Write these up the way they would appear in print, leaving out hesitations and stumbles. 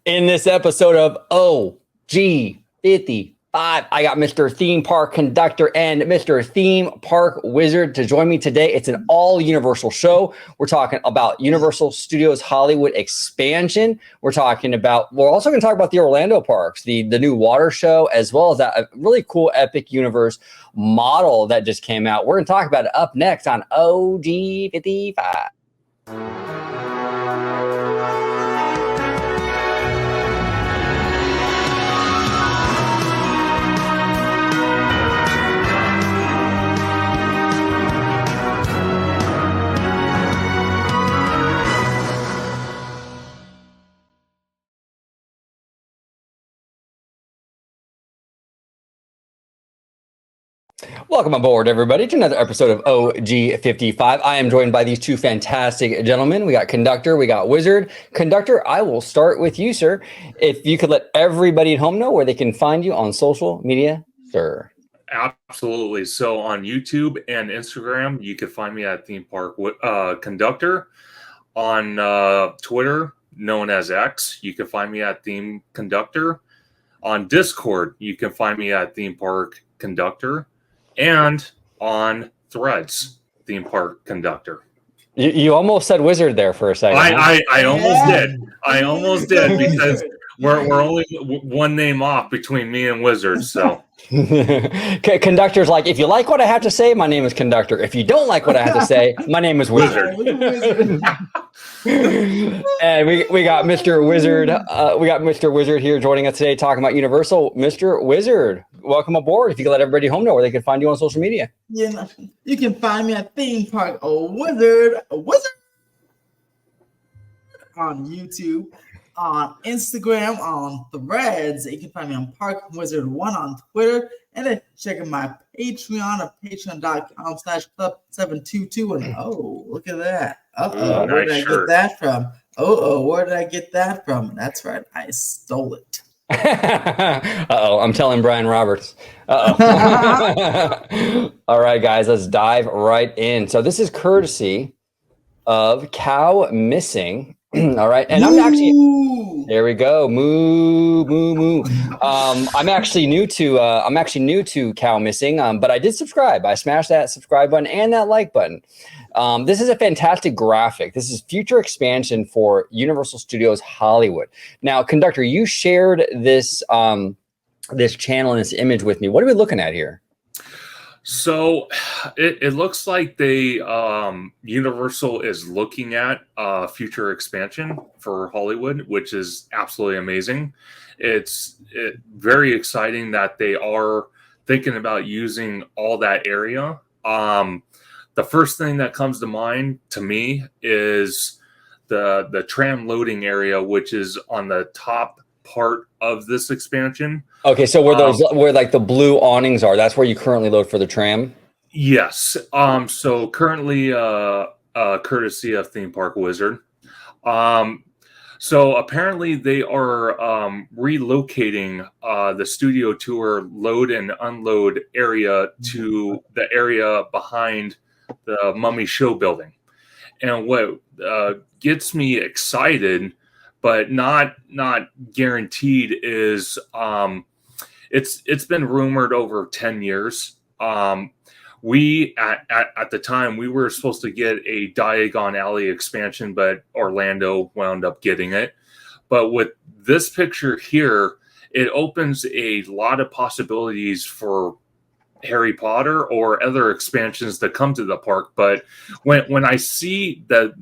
In this episode of OG55, I got Mr. Theme Park Conductor and Mr. Theme Park Wizard to join me today. It's an all Universal show. We're talking about Universal Studios Hollywood expansion. We're also going to talk about the Orlando parks, the new water show, as well as that really cool Epic Universe model that just came out. We're going to talk about it up next on OG55. Welcome aboard, everybody, to another episode of OG55. I am joined by these two fantastic gentlemen. We got Conductor, we got Wizard. Conductor, I will start with you, sir. If you could let everybody at home know where they can find you on social media, sir. Absolutely. So on YouTube and Instagram, you can find me at Theme Park Conductor. On Twitter, known as X, you can find me at Theme Conductor. On Discord, you can find me at Theme Park Conductor. And on Threads, Theme Park Conductor. You almost said Wizard there for a second. I almost did. I almost did because we're only one name off between me and Wizard. So Conductor's like, if you like what I have to say, my name is Conductor. If you don't like what I have to say, my name is Wizard. And we got Mr. Wizard. We got Mr. Wizard here joining us today, talking about Universal. Mr. Wizard, welcome aboard. If you could let everybody home know where they can find you on social media. Yeah, you can find me at Theme Park Wizard on YouTube, on Instagram, on Threads. You can find me on Park Wizard 1 on Twitter, and then check out my Patreon at patreon.com/club722. And look at that. Where did I get that from? Where did I get that from? That's right, I stole it. I'm telling Brian Roberts. All right, guys, let's dive right in. So this is courtesy of Cow Missing. All right, and I'm actually there. We go, moo moo moo. I'm actually new to Cow Missing, but I did subscribe. I smashed that subscribe button and that like button. This is a fantastic graphic. This is future expansion for Universal Studios Hollywood. Now, Conductor, you shared this this channel and this image with me. What are we looking at here? So it looks like Universal is looking at future expansion for Hollywood, which is absolutely amazing. It's very exciting that they are thinking about using all that area. The first thing that comes to mind to me is the tram loading area, which is on the top part of this expansion. Okay, so where like the blue awnings are, that's where you currently load for the tram? Yes. So currently courtesy of Theme Park Wizard. So apparently they are relocating the studio tour load and unload area to the area behind the Mummy Show building. And what gets me excited but not guaranteed is it's been rumored over 10 years. We at the time we were supposed to get a Diagon Alley expansion, but Orlando wound up getting it. But with this picture here, it opens a lot of possibilities for Harry Potter or other expansions that come to the park. But when I see the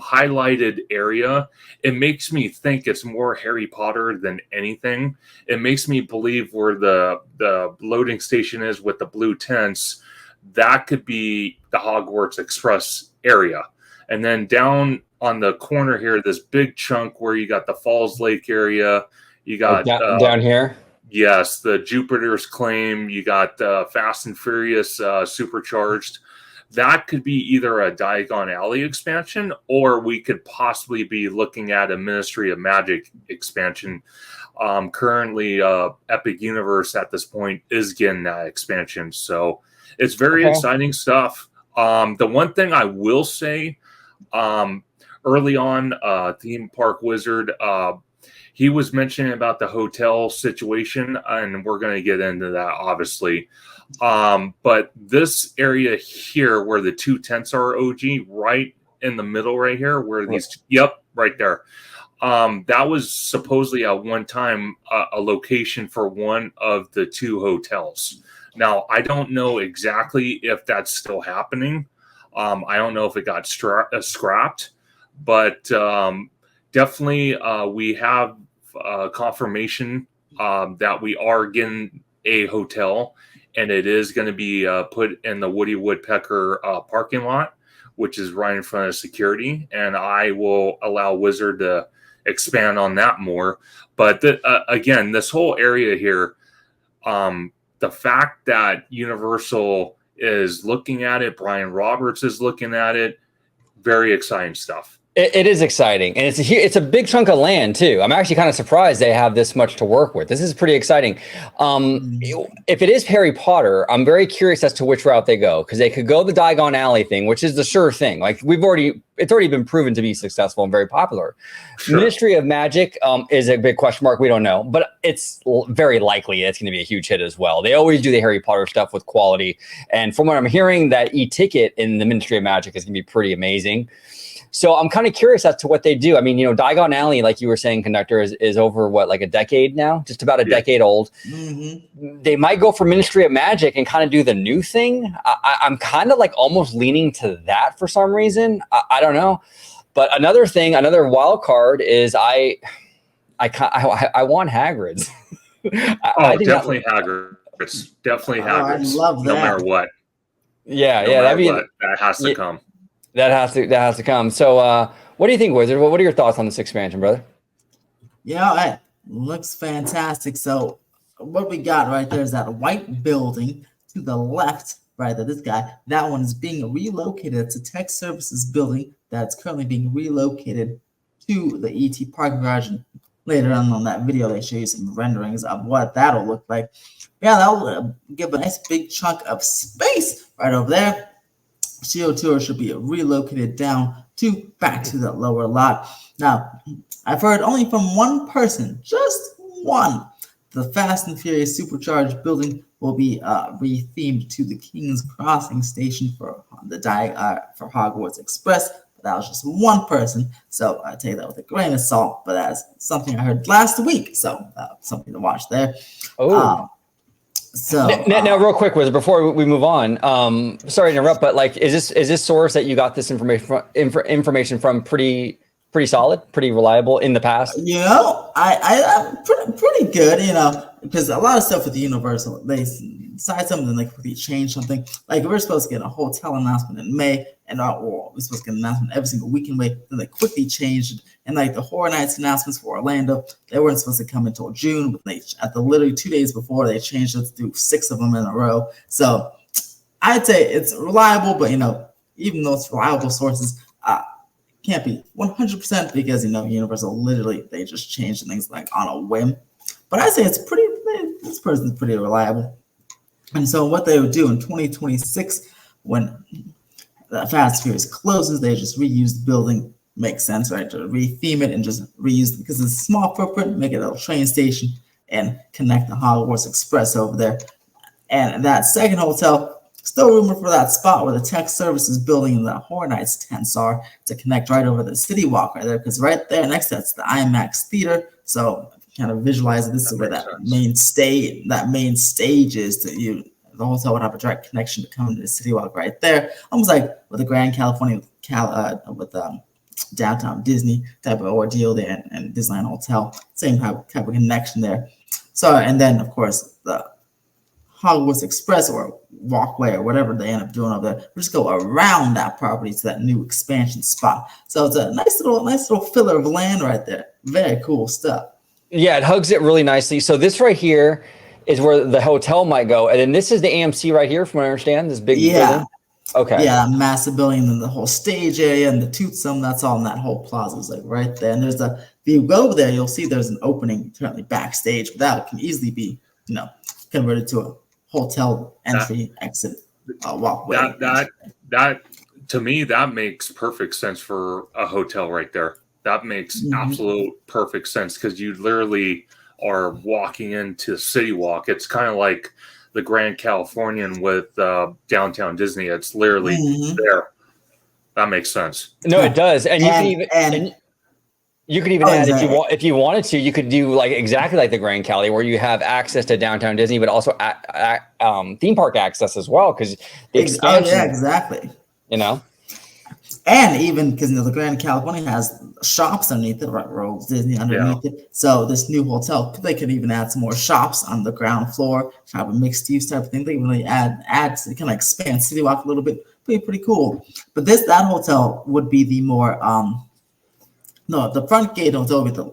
highlighted area, it makes me think it's more Harry Potter than anything. It makes me believe where the loading station is with the blue tents, that could be the Hogwarts Express area. And then down on the corner here, this big chunk where you got the Falls Lake area, you got down here. Yes, the Jupiter's Claim. You got Fast and Furious Supercharged. That could be either a Diagon Alley expansion, or we could possibly be looking at a Ministry of Magic expansion. Currently, Epic Universe at this point is getting that expansion. So it's very exciting stuff. The one thing I will say, early on, Theme Park Wizard, he was mentioning about the hotel situation, and we're going to get into that, obviously. But this area here where the two tents are, OG, right in the middle right here, where these, yep, right there. That was supposedly at one time a location for one of the two hotels. Now, I don't know exactly if that's still happening. I don't know if it got scrapped, but definitely we have confirmation that we are getting a hotel, and it is going to be put in the Woody Woodpecker parking lot, which is right in front of security. And I will allow Wizard to expand on that more. But again, this whole area here, the fact that Universal is looking at it, Brian Roberts is looking at it, very exciting stuff. It is exciting, and it's a big chunk of land too. I'm actually kind of surprised they have this much to work with. This is pretty exciting. If it is Harry Potter, I'm very curious as to which route they go, because they could go the Diagon Alley thing, which is the sure thing. Like it's already been proven to be successful and very popular. Sure. Ministry of Magic is a big question mark. We don't know, but it's very likely it's going to be a huge hit as well. They always do the Harry Potter stuff with quality, and from what I'm hearing, that e-ticket in the Ministry of Magic is going to be pretty amazing. So I'm kind of curious as to what they do. I mean, Diagon Alley, like you were saying, Conductor, is over like a decade now, just about a decade old. Mm-hmm. They might go for Ministry of Magic and kind of do the new thing. I'm kind of like almost leaning to that for some reason. I don't know. But another wild card is I want Hagrid's. Definitely Hagrid's. Definitely Hagrid's. I love that. No matter what. Yeah, that has to come. That has to come. So, what do you think, Wizard? What are your thoughts on this expansion, brother? It looks fantastic. So, what we got right there is that white building to the left, right there. This guy, that one is being relocated. It's a tech services building that's currently being relocated to the ET parking garage. And later on that video, they show you some renderings of what that'll look like. Yeah, that'll give a nice big chunk of space right over there. CO Tour should be relocated back to the lower lot. Now, I've heard only from one person, just one. The Fast and Furious Supercharged building will be rethemed to the King's Crossing station for Hogwarts Express. But that was just one person, so I take that with a grain of salt. But that's something I heard last week, so something to watch there. Oh. So now, real quick, Wizard, before we move on, sorry to interrupt, but like, is this source that you got this information from pretty solid, pretty reliable in the past? I'm pretty good, because a lot of stuff with the Universal, they decide something, they quickly change something. Like, we're supposed to get a hotel announcement in May, and we're supposed to get an announcement every single week in May. Then they quickly changed it. And like the Horror Nights announcements for Orlando, they weren't supposed to come until June, but literally 2 days before, they changed it to do 6 of them in a row. So I'd say it's reliable, but even though it's reliable sources, can't be 100% because Universal literally they just changed things like on a whim. But I'd say this person's pretty reliable. And so what they would do in 2026 when the Fast and Furious closes, they just reuse the building. Makes sense, right? To retheme it and just reuse it because it's a small footprint, make it a train station and connect the Hogwarts Express over there. And that second hotel, still rumored for that spot where the tech services building and the Horror Nights tents are to connect right over the City Walk right there, because right there next to that's the IMAX theater. So kind of visualize it. This is where that main stage is. The hotel would have a direct connection to come to the City Walk right there, almost like with the Grand California with downtown Disney type of ordeal there and Disneyland Hotel, same type of connection there. So, and then of course the Hogwarts Express or walkway or whatever they end up doing over there, we'll just go around that property to that new expansion spot. So it's a nice little filler of land right there. Very cool stuff. Yeah, it hugs it really nicely. So this right here is where the hotel might go, and then this is the AMC right here, from what I understand. This big building. Okay. Yeah, that massive building and the whole stage area and the Toothsome, that's all in that whole plaza is like right there. And there's if you go over there, you'll see there's an opening currently backstage, but that can easily be, converted to a hotel exit walkway. That to me, that makes perfect sense for a hotel right there. That makes absolute perfect sense because you literally are walking into City Walk. It's kind of like the Grand Californian with downtown Disney. It's literally there. That makes sense. No, it does, and you can even you could even add if you wanted to, you could do like exactly like the Grand Cali, where you have access to downtown Disney, but also theme park access as well, because the expansion. Oh, yeah, exactly. You know, and even because the Grand California has shops underneath it, right? Disney underneath it. So this new hotel, they could even add some more shops on the ground floor, have a mixed use type of thing. They can really add to kind of expand City Walk a little bit. Pretty cool. But that hotel would be the more no, the front gate hotel with the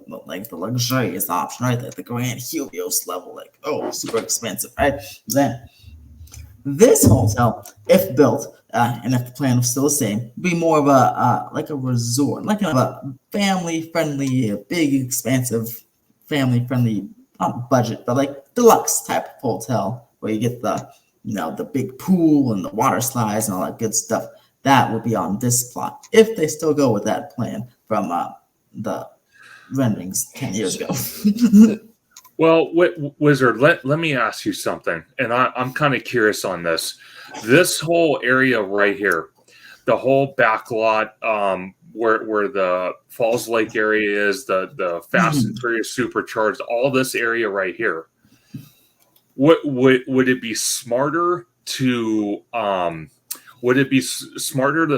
luxurious option, right? Like the Grand Helios level, like super expensive, right? Then this hotel, if built, and if the plan was still the same, would be more of a like a resort, like kind of a family-friendly, big, expansive, family-friendly, not budget, but like deluxe type of hotel where you get the big pool and the water slides and all that good stuff. That would be on this plot if they still go with that plan from the renderings 10 years ago. Well, Wizard, let me ask you something, and I'm kind of curious on this. This whole area right here, the whole back lot, where the Falls Lake area is, the Fast and Furious Supercharged, all this area right here. Would it be smarter to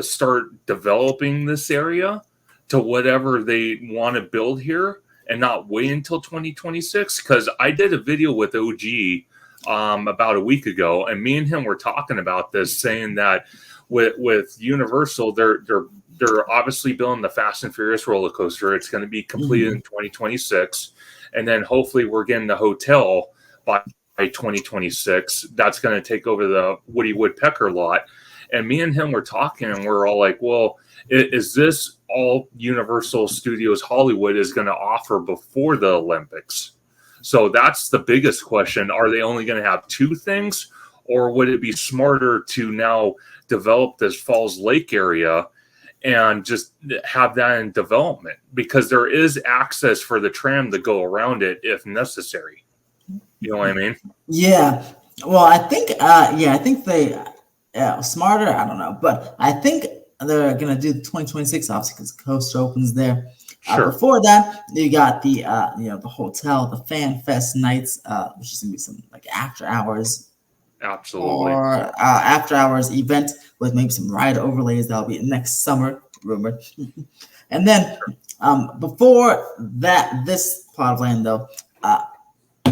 start developing this area to whatever they want to build here and not wait until 2026? Because I did a video with OG about a week ago, and me and him were talking about this, saying that with Universal, they're obviously building the Fast and Furious roller coaster. It's going to be completed in 2026, and then hopefully we're getting the hotel by 2026. That's going to take over the Woody Woodpecker lot. And me and him were talking, and we're all like, well, is this all Universal Studios Hollywood is going to offer before the Olympics? So that's the biggest question. Are they only going to have two things, or would it be smarter to now develop this Falls Lake area and just have that in development? Because there is access for the tram to go around it if necessary. You know what I mean? Yeah. Well, I think they smarter. I don't know, but I think they're gonna do the 2026 obviously because the coast opens there. Sure. Before that, you got the the hotel, the Fan Fest nights, which is gonna be some like after hours. Absolutely. Or after hours event with maybe some ride overlays that'll be next summer, rumored. And then before that, this plot of land though.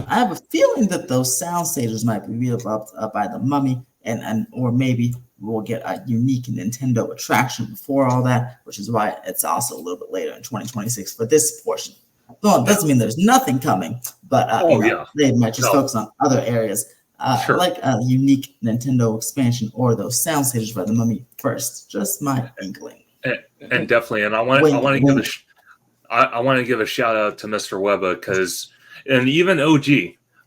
I have a feeling that those sound stages might be beat up by the Mummy, and or maybe we'll get a unique Nintendo attraction before all that, which is why it's also a little bit later in 2026 for this portion. Well, it doesn't mean there's nothing coming, but they might just focus on other areas, like a unique Nintendo expansion or those sound stages by the Mummy first. Just my inkling. And definitely, and I want to give a shout out to Mr. Webba because. And even OG,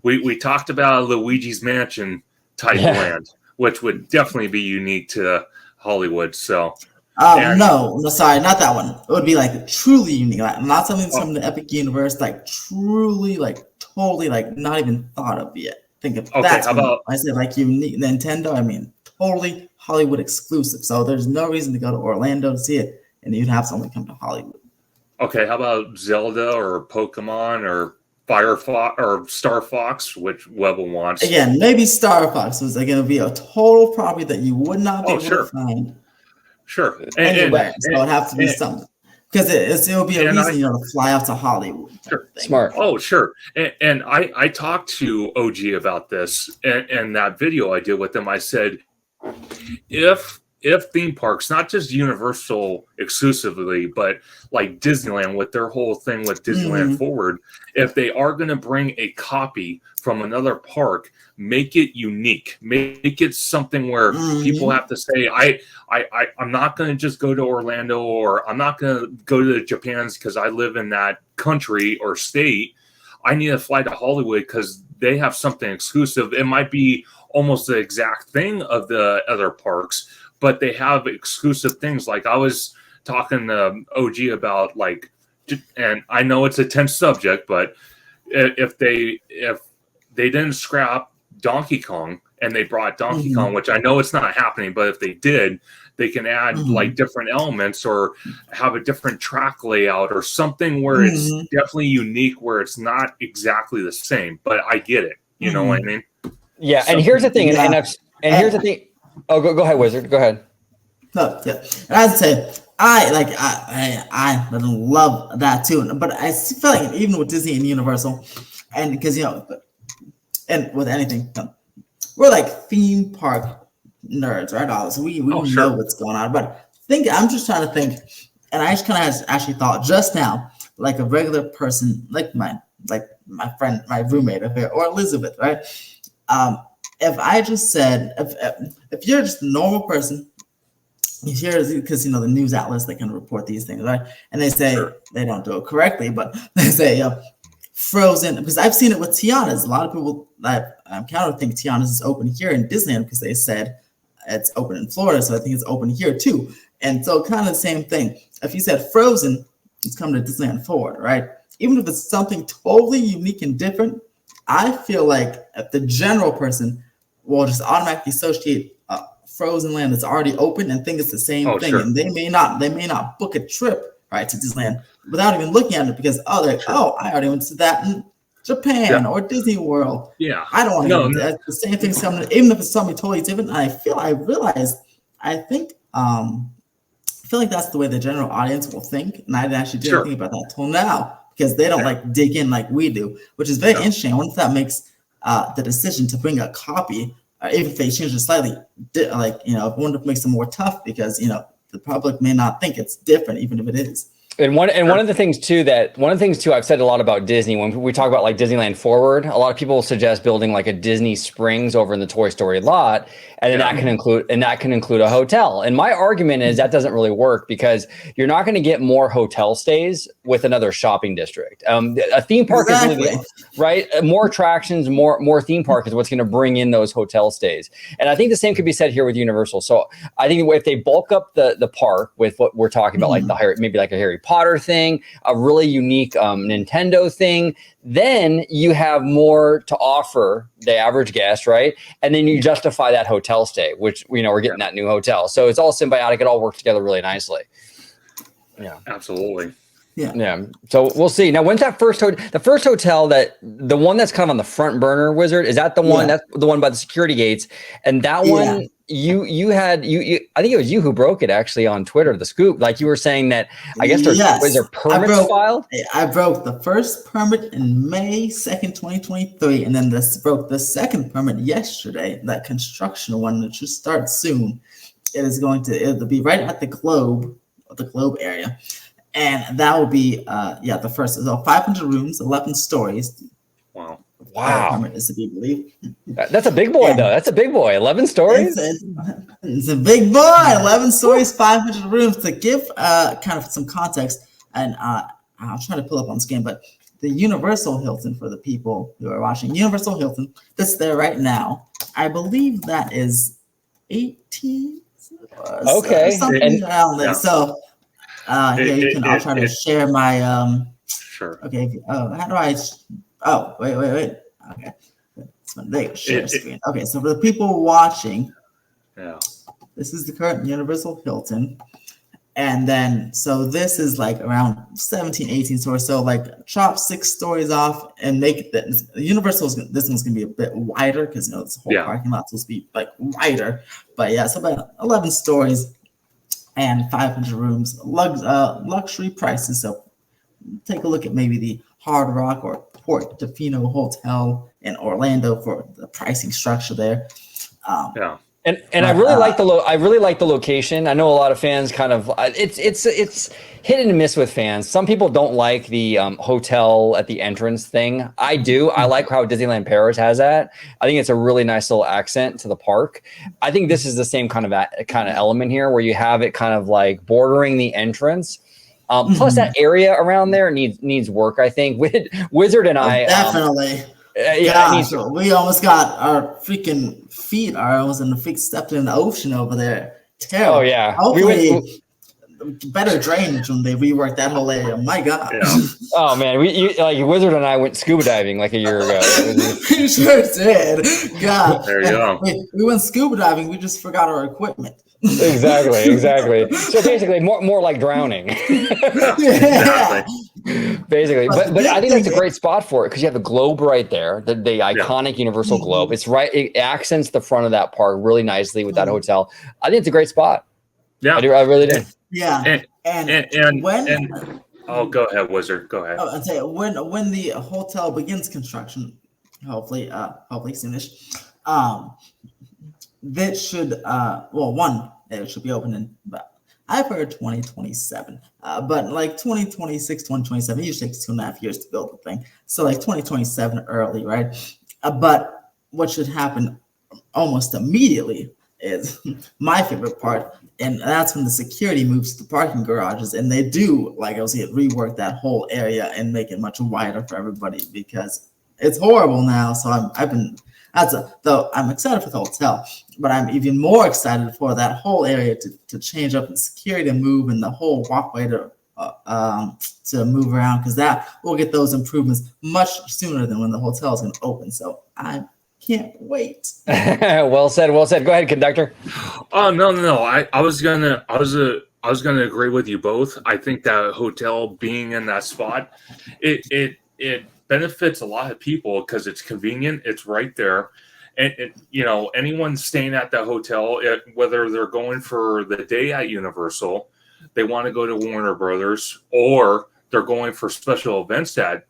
we talked about Luigi's Mansion type land, which would definitely be unique to Hollywood. So, no, sorry, not that one. It would be like truly unique, like not something from the Epic universe, like truly, like totally, like not even thought of yet. Think of that's how about I said like unique Nintendo. I mean, totally Hollywood exclusive. So there's no reason to go to Orlando to see it, and you'd have someone come to Hollywood. Okay, how about Zelda or Pokemon or Firefox or Star Fox, which Webble wants. Again, maybe Star Fox was going to be a total property that you would not be able to find. Sure. Anywhere. So it would have to be something. Because it would be a reason to fly out to Hollywood. Sure. Smart. Oh, sure. And I talked to OG about this and that video I did with them. I said, if theme parks, not just Universal exclusively, but like Disneyland with their whole thing with Disneyland Forward, if they are going to bring a copy from another park, make it unique, make it something where people have to say, I'm not going to just go to Orlando, or I'm not going to go to Japan's because I live in that country or state. I need to fly to Hollywood because they have something exclusive. It might be almost the exact thing of the other parks, but they have exclusive things. Like I was talking to OG about like and I know it's a tense subject, but if they didn't scrap Donkey Kong and they brought Donkey Kong, which I know it's not happening, but if they did, they can add like different elements or have a different track layout or something where it's definitely unique, where it's not exactly the same. But I get it. You know what I mean? Yeah. And here's the thing. And here's the thing. Oh, go ahead, Wizard. Go ahead. No, yeah. And I would say I love that too. But I feel like even with Disney and Universal, and because and with anything, we're like theme park nerds, right? So we know what's going on. But I'm just trying to think, and I just kind of actually thought just now, like a regular person, like my friend, my roommate up here, or Elizabeth, right? If I just said, if you're just a normal person, you hear, because the news outlets, they can report these things, right? And they say they don't do it correctly, but they say Frozen, because I've seen it with Tiana's. A lot of people I'm kind of think Tiana's is open here in Disneyland because they said it's open in Florida, so I think it's open here too. And so kind of the same thing. If you said Frozen, it's coming to Disneyland Florida, right? Even if it's something totally unique and different, I feel like if the general person will just automatically associate Frozen Land that's already open and think it's the same thing, and they may not book a trip right to Disneyland without even looking at it because I already went to that in Japan or Disney World. Yeah, I don't want to go. That's the same thing. Even if it's something totally different, I feel like that's the way the general audience will think, and I actually didn't think about that till now because they don't like dig in like we do, which is very interesting. I wonder if that makes the decision to bring a copy. Even if they change it slightly, I wonder if it makes them more tough because the public may not think it's different, even if it is. And one of the things too I've said a lot about Disney when we talk about like Disneyland Forward, a lot of people suggest building like a Disney Springs over in the Toy Story lot, and then that can include a hotel. And my argument is that doesn't really work because you're not going to get more hotel stays with another shopping district. A theme park is really right. More attractions, more theme park is what's going to bring in those hotel stays. And I think the same could be said here with Universal. So I think if they bulk up the park with what we're talking about, like maybe like a Harry Potter thing, a really unique Nintendo thing, then you have more to offer the average guest, right? And then you justify that hotel stay, which we're getting that new hotel. So it's all symbiotic. It all works together really nicely. Yeah, absolutely. Yeah. So we'll see. Now, when's that the first hotel the one that's kind of on the front burner, Wizard? Is that the one? That's the one by the security gates. And that one, you had I think it was you who broke it actually on Twitter, the scoop. Like you were saying that I guess was there permits filed? I broke the first permit in May 2nd, 2023, and then broke the second permit yesterday. That construction one that should start soon. It'll be right at the Globe area. And that will be the first. So 500 rooms, 11 stories. Wow. Permit is to be believed. That's a big boy, though. That's a big boy. 11 stories. It's a big boy. 11 stories, 500 rooms. To give kind of some context, and I'll try to pull up on screen, but the Universal Hilton for the people who are watching, Universal Hilton that's there right now. I believe that is 18. Okay. Something around there. So. I'll try to share my Sure. Okay. How do I? Oh, wait. Okay. There you go. Share screen. Okay. So for the people watching, this is the current Universal Hilton, and then so this is like around 17, 18 stories. So like chop 6 stories off and make that Universal's. This one's gonna be a bit wider because this whole parking lot's supposed to be like wider. But so about 11 stories. And 500 rooms, luxury prices. So take a look at maybe the Hard Rock or Portofino Hotel in Orlando for the pricing structure there. And I really like the location. I know a lot of fans kind of it's hit and miss with fans. Some people don't like the hotel at the entrance thing. I do. I like how Disneyland Paris has that. I think it's a really nice little accent to the park. I think this is the same kind of element here where you have it kind of like bordering the entrance. Plus that area around there needs work. I think Wizard and I definitely. We almost got our freaking feet. I almost stepped in the ocean over there. Terrible. Oh yeah. Hopefully, better drainage when they reworked that whole area. My God. Yeah. Oh man, like Wizard and I went scuba diving like a year ago. We sure did. God. There you go. We went scuba diving. We just forgot our equipment. Exactly. So basically, more like drowning. Exactly. Basically, but I think that's a great spot for it because you have the globe right there, the iconic Universal globe. It's right; it accents the front of that park really nicely with that hotel. I think it's a great spot. Yeah, I really do. Yeah, and oh, go ahead, Wizard. Go ahead. I'll tell you, when the hotel begins construction, hopefully soonish, that should it should be open in, but I've heard 2027, but like 2026, 2027, it usually takes 2.5 years to build the thing. So like 2027 early, right? But what should happen almost immediately is my favorite part, and that's when the security moves to the parking garages, and they do, like I was saying, rework that whole area and make it much wider for everybody because it's horrible now. So I'm excited for the hotel, but I'm even more excited for that whole area to change up and security to move and the whole walkway to move around because that will get those improvements much sooner than when the hotel is going to open. So I can't wait. Well said. Go ahead, conductor. Oh no. I was gonna agree with you both. I think that hotel being in that spot, it benefits a lot of people because it's convenient. It's right there. And anyone staying at that hotel, whether they're going for the day at Universal, they want to go to Warner Brothers, or they're going for special events at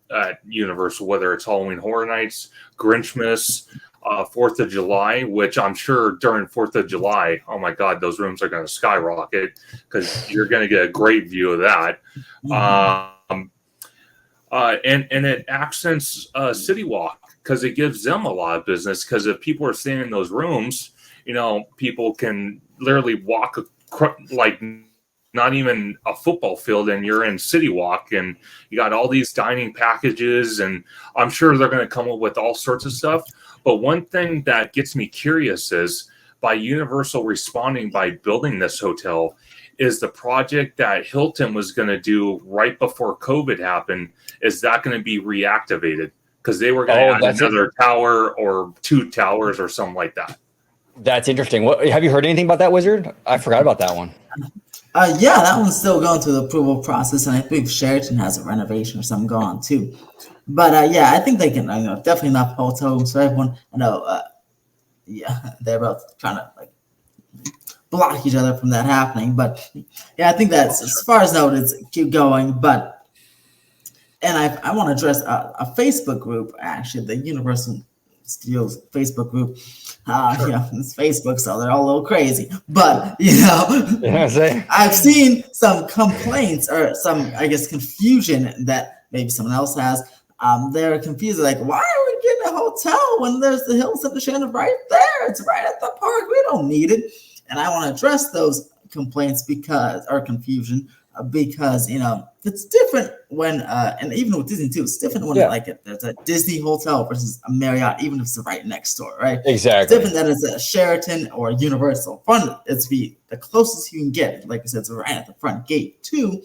Universal, whether it's Halloween Horror Nights, Grinchmas, 4th of July, which I'm sure during 4th of July, oh my God, those rooms are going to skyrocket because you're going to get a great view of that. And it accents City Walk because it gives them a lot of business. Because if people are staying in those rooms, people can literally walk like not even a football field, and you're in City Walk, and you got all these dining packages, and I'm sure they're going to come up with all sorts of stuff. But one thing that gets me curious is by Universal responding by building this hotel is the project that Hilton was going to do right before COVID happened. Is that going to be reactivated? Because they were going to add another tower or 2 towers or something like that. That's interesting. Have you heard anything about that, Wizard? I forgot about that one. Yeah, that one's still going through the approval process, and I think Sheraton has a renovation or something going on too. But I think they can. Definitely enough hotel rooms for everyone. I know. They're both trying to block each other from that happening. But I think that's as far as noted. Keep going, but I want to address a Facebook group, actually, the Universal Studios Facebook group. It's Facebook, so they're all a little crazy. But I've seen some complaints or some, I guess, confusion that maybe someone else has. They're confused, like, why are we getting a hotel when there's the Hilton Shannon right there? It's right at the park. We don't need it. And I want to address those complaints or confusion because it's different when and even with Disney too, it's different when there's a Disney hotel versus a Marriott, even if it's right next door, right? Exactly. It's different than it's a Sheraton or a Universal. It's the closest you can get. Like I said, it's right at the front gate too.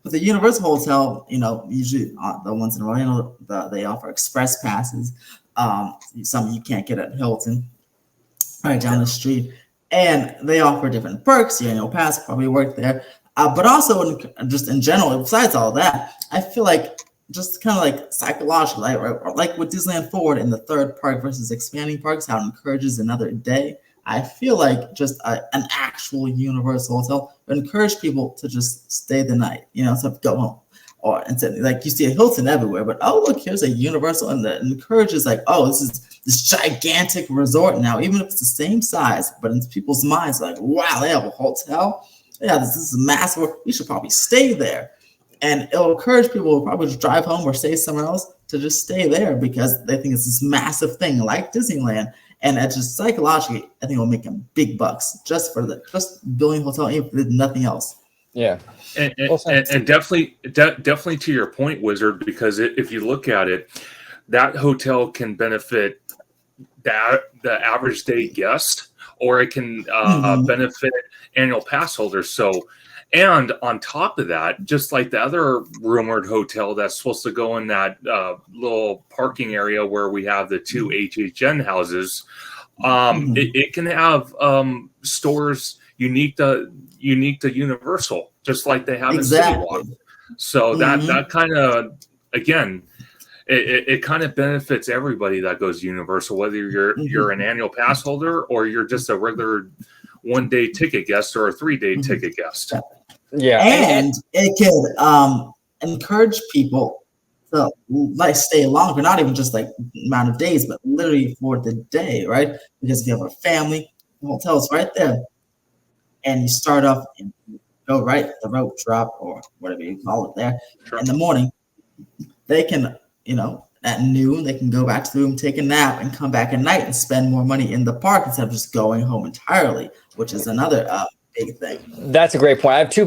With the Universal hotel, usually the ones in Orlando, they offer express passes. Some you can't get at Hilton, right down the street, and they offer different perks. Your annual pass probably work there. But also, just in general, besides all that, I feel like just kind of like psychological, like with Disneyland Forward in the third park versus expanding parks, how it encourages another day. I feel like just an actual Universal hotel would encourage people to just stay the night, so go home. Or instead, like you see a Hilton everywhere, but look, here's a Universal, and it encourages this is this gigantic resort now, even if it's the same size, but in people's minds, like, wow, they have a hotel. Yeah, this is massive. We should probably stay there. And it'll encourage people to probably just drive home or stay somewhere else to just stay there because they think it's this massive thing like Disneyland. And it just psychologically, I think it'll make them big bucks just building a hotel, even if they did nothing else. Yeah. And definitely to your point, Wizard, because if you look at it, that hotel can benefit the average day guest, or it can benefit annual pass holders. So And on top of that, just like the other rumored hotel that's supposed to go in that little parking area where we have the two HHN houses, it can have stores unique to Universal, just like they have in City Walk. So that kind of, again, it kind of benefits everybody that goes Universal, whether you're an annual pass holder or you're just a regular 1-day ticket guest or a 3-day ticket guest. Yeah, and it could encourage people to like stay longer, not even just like amount of days, but literally for the day, right? Because if you have a family, the hotel's right there, and you start off and go right the rope drop or whatever you call it there in the morning. They can, at noon they can go back to the room, take a nap, and come back at night and spend more money in the park instead of just going home entirely, which is another big thing. That's a great point. I have 2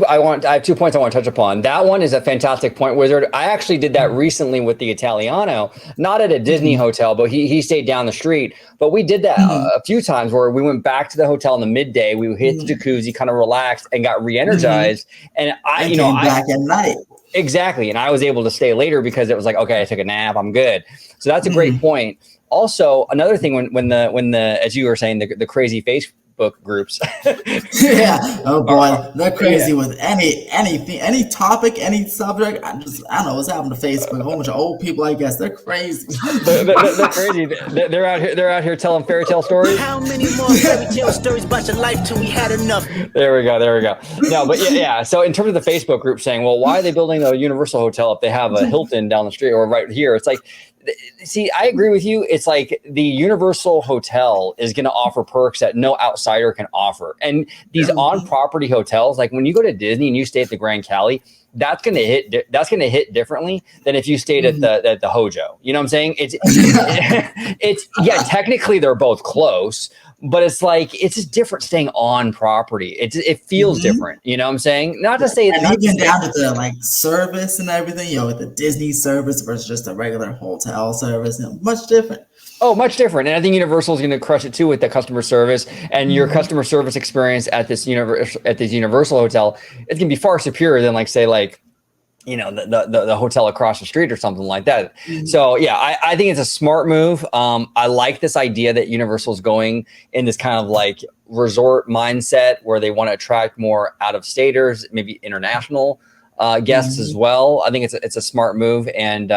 points I want to touch upon. That one is a fantastic point, Wizard. I actually did that recently with the Italiano, not at a Disney hotel, but he stayed down the street. But we did that a few times where we went back to the hotel in the midday. We hit the jacuzzi, kind of relaxed, and got re-energized. And I came back at night. Exactly. And I was able to stay later because it was like, okay, I took a nap, I'm good. So that's a great point. Also, another thing when the as you were saying, the crazy Facebook groups. Yeah. Oh boy, they're crazy with anything, any topic, any subject. I don't know what's happening to Facebook. A whole bunch of old people, I guess. They're crazy. They're crazy. They're out here telling fairy tale stories. How many more fairy tale stories about your life till we had enough? There we go. No, but yeah. So in terms of the Facebook group saying, well, why are they building a Universal hotel if they have a Hilton down the street or right here? It's like, see, I agree with you. It's like the Universal hotel is going to offer perks that no outsider can offer. And these on-property hotels, like when you go to Disney and you stay at the Grand Cali, that's going to hit differently than if you stayed at the Hojo. You know what I'm saying? It's technically they're both close, but it's like it's just different staying on property. It feels different. You know what I'm saying? Not to say and even down to the like service and everything, with the Disney service versus just a regular hotel service, much different. Oh, much different. And I think Universal is going to crush it too with the customer service and your customer service experience at this Universal hotel. It's going to be far superior than the hotel across the street or something like that. So yeah, I think it's a smart move. I like this idea that Universal is going in this kind of like resort mindset where they want to attract more out-of-staters, maybe international guests as well. I think it's a smart move, and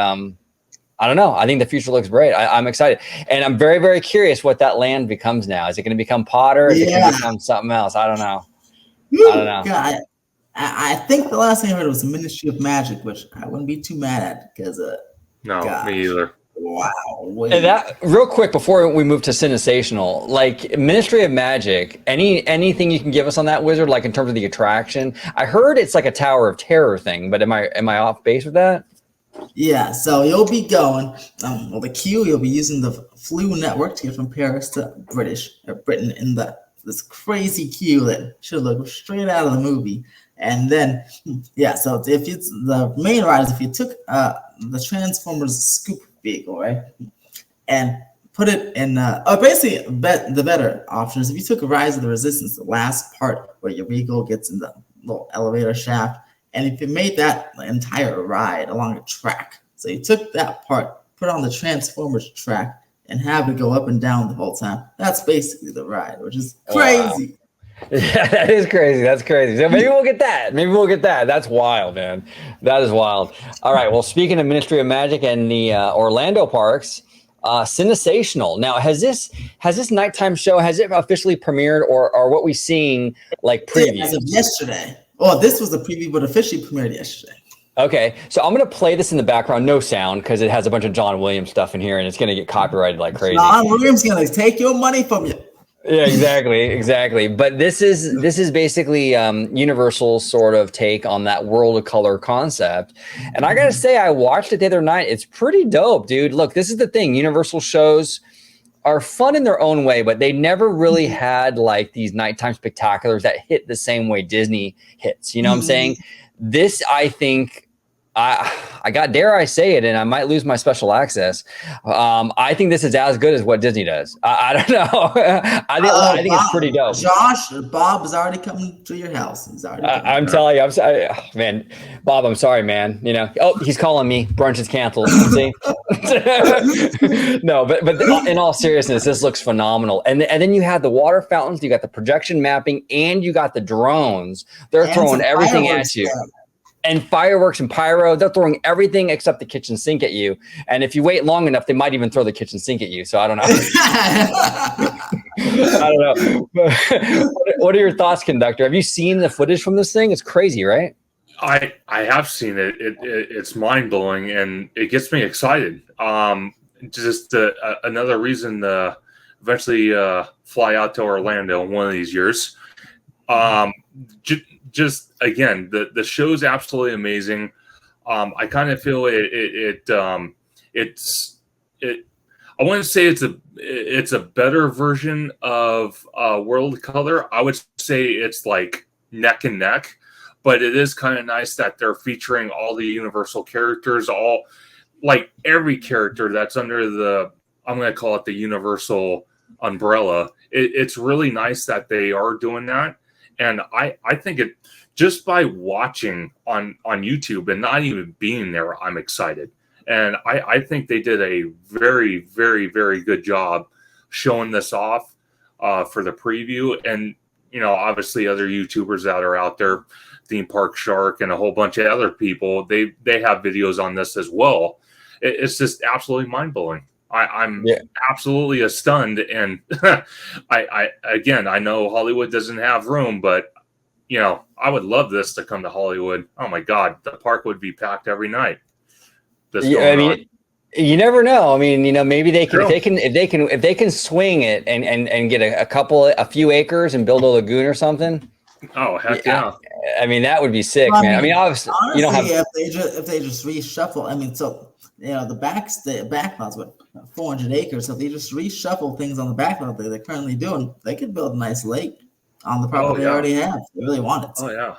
I don't know. I think the future looks great. I'm excited, and I'm very, very curious what that land becomes now. Is it going to become Potter? Is it going to become something else? I don't know. God, I think the last thing I heard was Ministry of Magic, which I wouldn't be too mad at because me either. Wow. And that real quick before we move to CineSational, like Ministry of Magic, anything you can give us on that, Wizard, like in terms of the attraction? I heard it's like a Tower of Terror thing, but am I off base with that? Yeah, so you'll be going, the queue, you'll be using the Flu network to get from Paris to Britain in this crazy queue that should look straight out of the movie. And then, so if it's the main ride is if you took the Transformers scoop vehicle, right, and put it in, basically the better option is if you took Rise of the Resistance, the last part where your vehicle gets in the little elevator shaft, and if you made that entire ride along a track, so you took that part, put it on the Transformers track, and have it go up and down the whole time, that's basically the ride, which is crazy. Wow. Yeah, that is crazy. That's crazy. So maybe we'll get that. That's wild, man. That is wild. All right. Well, speaking of Ministry of Magic and the Orlando parks, CineSational. Now, has this nighttime show, has it officially premiered, or are what we seeing like previews? As of yesterday. Well, this was the preview, but officially premiered yesterday. Okay, so I'm going to play this in the background, no sound, because it has a bunch of John Williams stuff in here, and it's going to get copyrighted like crazy. John Williams going to take your money from you. Yeah, exactly. But this is basically Universal's sort of take on that World of Color concept. And I got to say, I watched it the other night. It's pretty dope, dude. Look, this is the thing. Universal shows are fun in their own way, but they never really had like these nighttime spectaculars that hit the same way Disney hits. You know what I'm saying? This, I think, I got, dare I say it, and I might lose my special access. I think this is as good as what Disney does. I don't know. I think it's pretty dope. Josh, Bob is already coming to your house. He's already I'm telling you, I'm sorry, man. Bob, I'm sorry, man. You know, oh, he's calling me. Brunch is canceled. See? No, but in all seriousness, this looks phenomenal. And then you had the water fountains, you got the projection mapping, and you got the drones. They're throwing everything at you. There. And fireworks and pyro, they're throwing everything except the kitchen sink at you. And if you wait long enough, they might even throw the kitchen sink at you. So I don't know. I don't know. What are your thoughts, conductor? Have you seen the footage from this thing? It's crazy, right? I have seen it. It's mind blowing, and it gets me excited. Just another reason to eventually fly out to Orlando one of these years. Just again, the show's absolutely amazing. I kind of feel it's I wouldn't say it's a better version of World Color. I would say it's like neck and neck, but it is kind of nice that they're featuring all the Universal characters, all like every character that's under the, I'm going to call it the Universal umbrella. It's really nice that they are doing that. And I think it, just by watching on YouTube and not even being there, I'm excited. And I think they did a very, very, very good job showing this off for the preview. And, you know, obviously other YouTubers that are out there, Theme Park Shark and a whole bunch of other people, they have videos on this as well. It's just absolutely mind-blowing. I'm absolutely stunned. And I know Hollywood doesn't have room, but you know, I would love this to come to Hollywood. Oh my God, the park would be packed every night. I mean, you never know. I mean, you know, maybe they can, if they can swing it and get a few acres and build a lagoon or something. Oh heck yeah! I mean, that would be sick, man. I mean, obviously, honestly, you don't have if they just reshuffle. I mean, so you know, the backlots with 400 acres. So if they just reshuffle things on the backlot that they're currently doing, they could build a nice lake on the property they already have. They really want it. Oh yeah.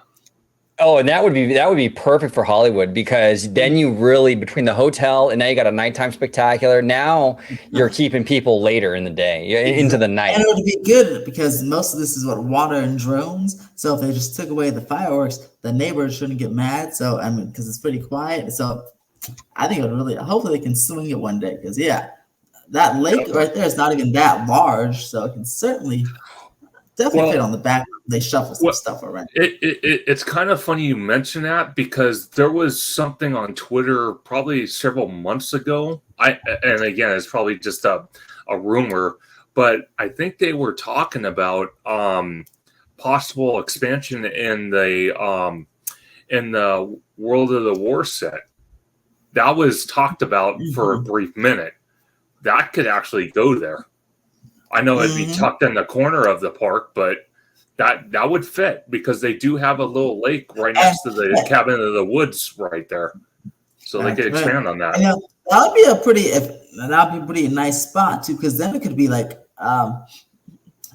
Oh, and that would be perfect for Hollywood, because then you really, between the hotel and now you got a nighttime spectacular. Now you're keeping people later in the day, into the night. And it would be good because most of this is water and drones. So if they just took away the fireworks, the neighbors shouldn't get mad. So I mean, because it's pretty quiet. So I think it would really, hopefully they can swing it one day, because that lake right there is not even that large, so it can certainly definitely fit on the back. They shuffle some stuff around. It's kind of funny you mention that, because there was something on Twitter probably several months ago. And again, it's probably just a rumor, but I think they were talking about possible expansion in the World of the War set. That was talked about for a brief minute. That could actually go there. I know it'd be tucked in the corner of the park, but that would fit, because they do have a little lake right next to the Cabin of the Woods right there, so they could expand on that. That'd be a pretty nice spot too, because then it could be like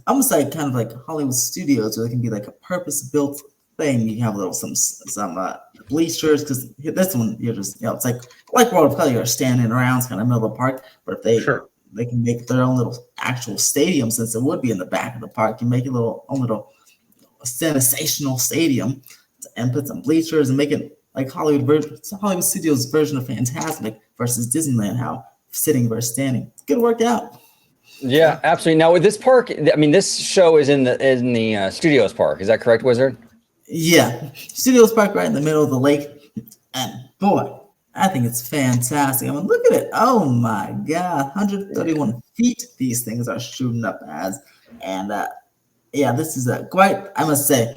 almost like kind of like Hollywood Studios, where it can be like a purpose-built thing. You can have a little some bleachers, because this one you're just it's like World of Color, you're standing around, it's kind of middle of the park. But if they can make their own little actual stadium, since it would be in the back of the park. You make a own little CineSational stadium and put some bleachers and make it like Hollywood Studios version of Fantasmic versus Disneyland, how sitting versus standing. It's good workout. Yeah, absolutely. Now with this park, I mean, this show is in the Studios Park. Is that correct, Wizard? Yeah, Studios Park right in the middle of the lake. And boy, I think it's fantastic. I mean, look at it. Oh my God, 131 feet these things are shooting up as. And this is quite, I must say,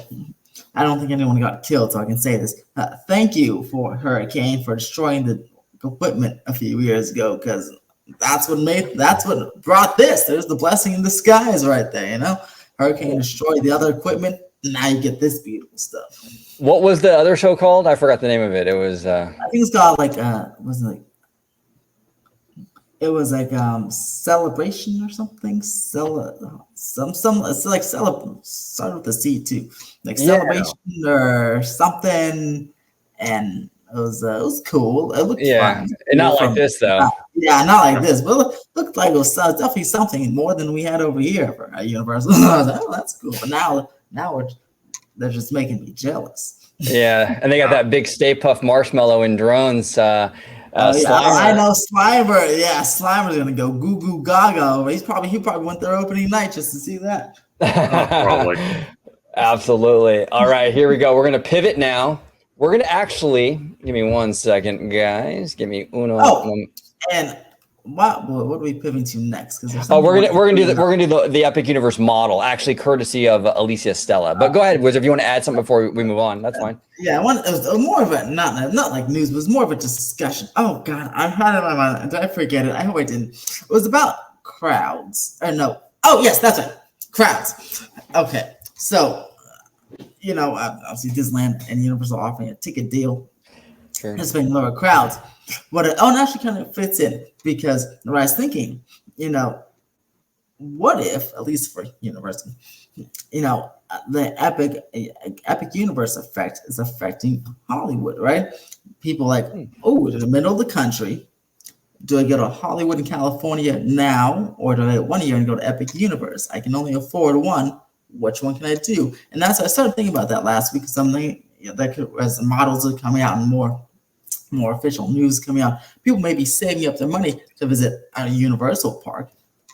I don't think anyone got killed, so I can say this. Thank you for Hurricane for destroying the equipment a few years ago, because that's what brought this. There's the blessing in disguise right there, you know? Hurricane destroyed the other equipment. Now you get this beautiful stuff. What was the other show called? I forgot the name of it. It was I think it's called it was like Celebration or something. It's like start with the C too. Like Celebration or something. And it was cool. It looked Yeah, fun. and not like this though. Yeah, not like this, but looked like it was definitely something more than we had over here for Universal. I was like, oh, that's cool. But now they're just making me jealous. Yeah, and they got that big Stay Puft Marshmallow and drones. Yeah, Slimer. I know Slimer. Yeah, Slimer's gonna go goo goo gaga. He probably went there opening night just to see that. Probably. Absolutely. All right, here we go. We're gonna pivot now. We're gonna actually give me 1 second, guys. Give me uno. And what are we pivoting to next? Because we're gonna do the Epic Universe model, actually, courtesy of Alicia Stella. But go ahead, Wiz, if you want to add something before we move on, that's fine. Yeah, it was more of a not like news, but it was more of a discussion. Oh God, I had it in my mind. Did I forget it? I hope I didn't. It was about crowds. Or no. Oh yes, that's right. Crowds. Okay, so obviously Disneyland and Universal offering a ticket deal. Sure. It's been lower crowds. But it actually kind of fits in because what I was thinking, what if, at least for Universal, the Epic Universe effect is affecting Hollywood, right? People like, oh, in the middle of the country, do I go to Hollywood in California now, or do I wait 1 year and go to Epic Universe? I can only afford one. Which one can I do? And that's I started thinking about that last week. Something as the models are coming out and more official news coming out, people may be saving up their money to visit a Universal park,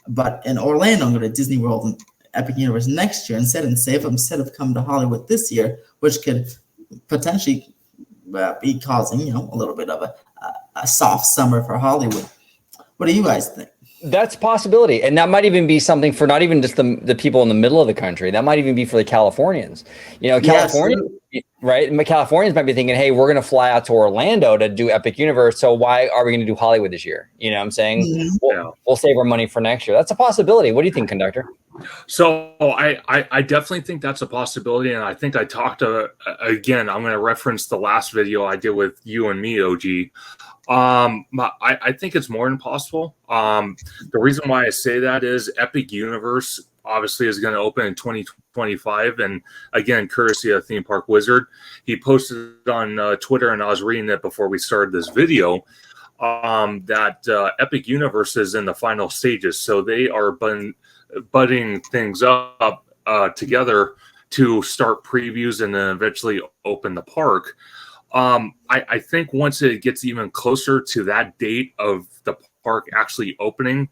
but in Orlando, go to Disney World and Epic Universe next year instead of coming to Hollywood this year, which could potentially be causing a little bit of a soft summer for Hollywood. What do you guys think? That's a possibility. And that might even be something for not even just the people in the middle of the country. That might even be for the Californians. California, right? And the Californians might be thinking, hey, we're going to fly out to Orlando to do Epic Universe. So why are we going to do Hollywood this year? You know what I'm saying? Mm-hmm. We'll save our money for next year. That's a possibility. What do you think, Conductor? So I definitely think that's a possibility. And I think I talked again, I'm going to reference the last video I did with you and me, OG. I think it's more than possible. The reason why I say that is Epic Universe obviously is going to open in 2025, and again, courtesy of Theme Park Wizard. He posted on Twitter, and I was reading it before we started this video, that Epic Universe is in the final stages, so they are budding things up together to start previews and then eventually open the park. I think once it gets even closer to that date of the park actually opening,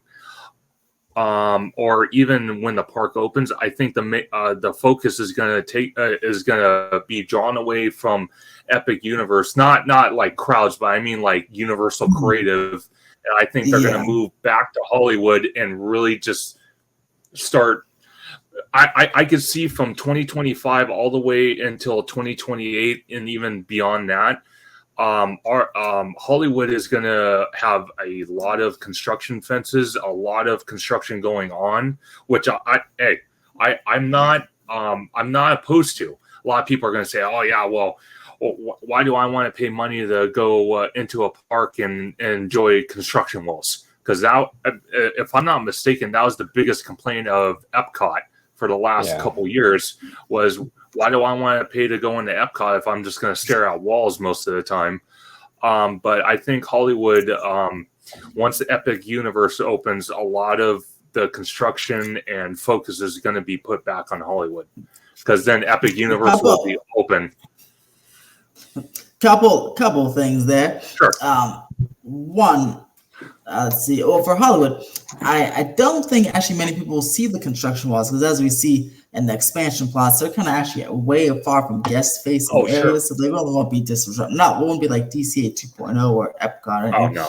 or even when the park opens, I think the focus is going to be drawn away from Epic Universe, not like crowds, but I mean like Universal Creative. And I think they're going to move back to Hollywood and really just start. I could see from 2025 all the way until 2028 and even beyond that, Hollywood is going to have a lot of construction fences, a lot of construction going on, which I'm not opposed to. A lot of people are going to say, oh yeah, well, why do I want to pay money to go into a park and enjoy construction walls? Because that, if I'm not mistaken, that was the biggest complaint of Epcot for the last couple years, was why do I want to pay to go into Epcot if I'm just going to stare at walls most of the time? But I think Hollywood, once the Epic Universe opens, a lot of the construction and focus is going to be put back on Hollywood, because then Epic Universe will be open. Couple things there. Sure. One, let's see. Well, for Hollywood, I don't think actually many people will see the construction walls, because as we see in the expansion plots, they're kind of actually way far from guest-facing areas, so they really won't be disrupted. No, it won't be like DCA 2.0 or Epcot. Oh no.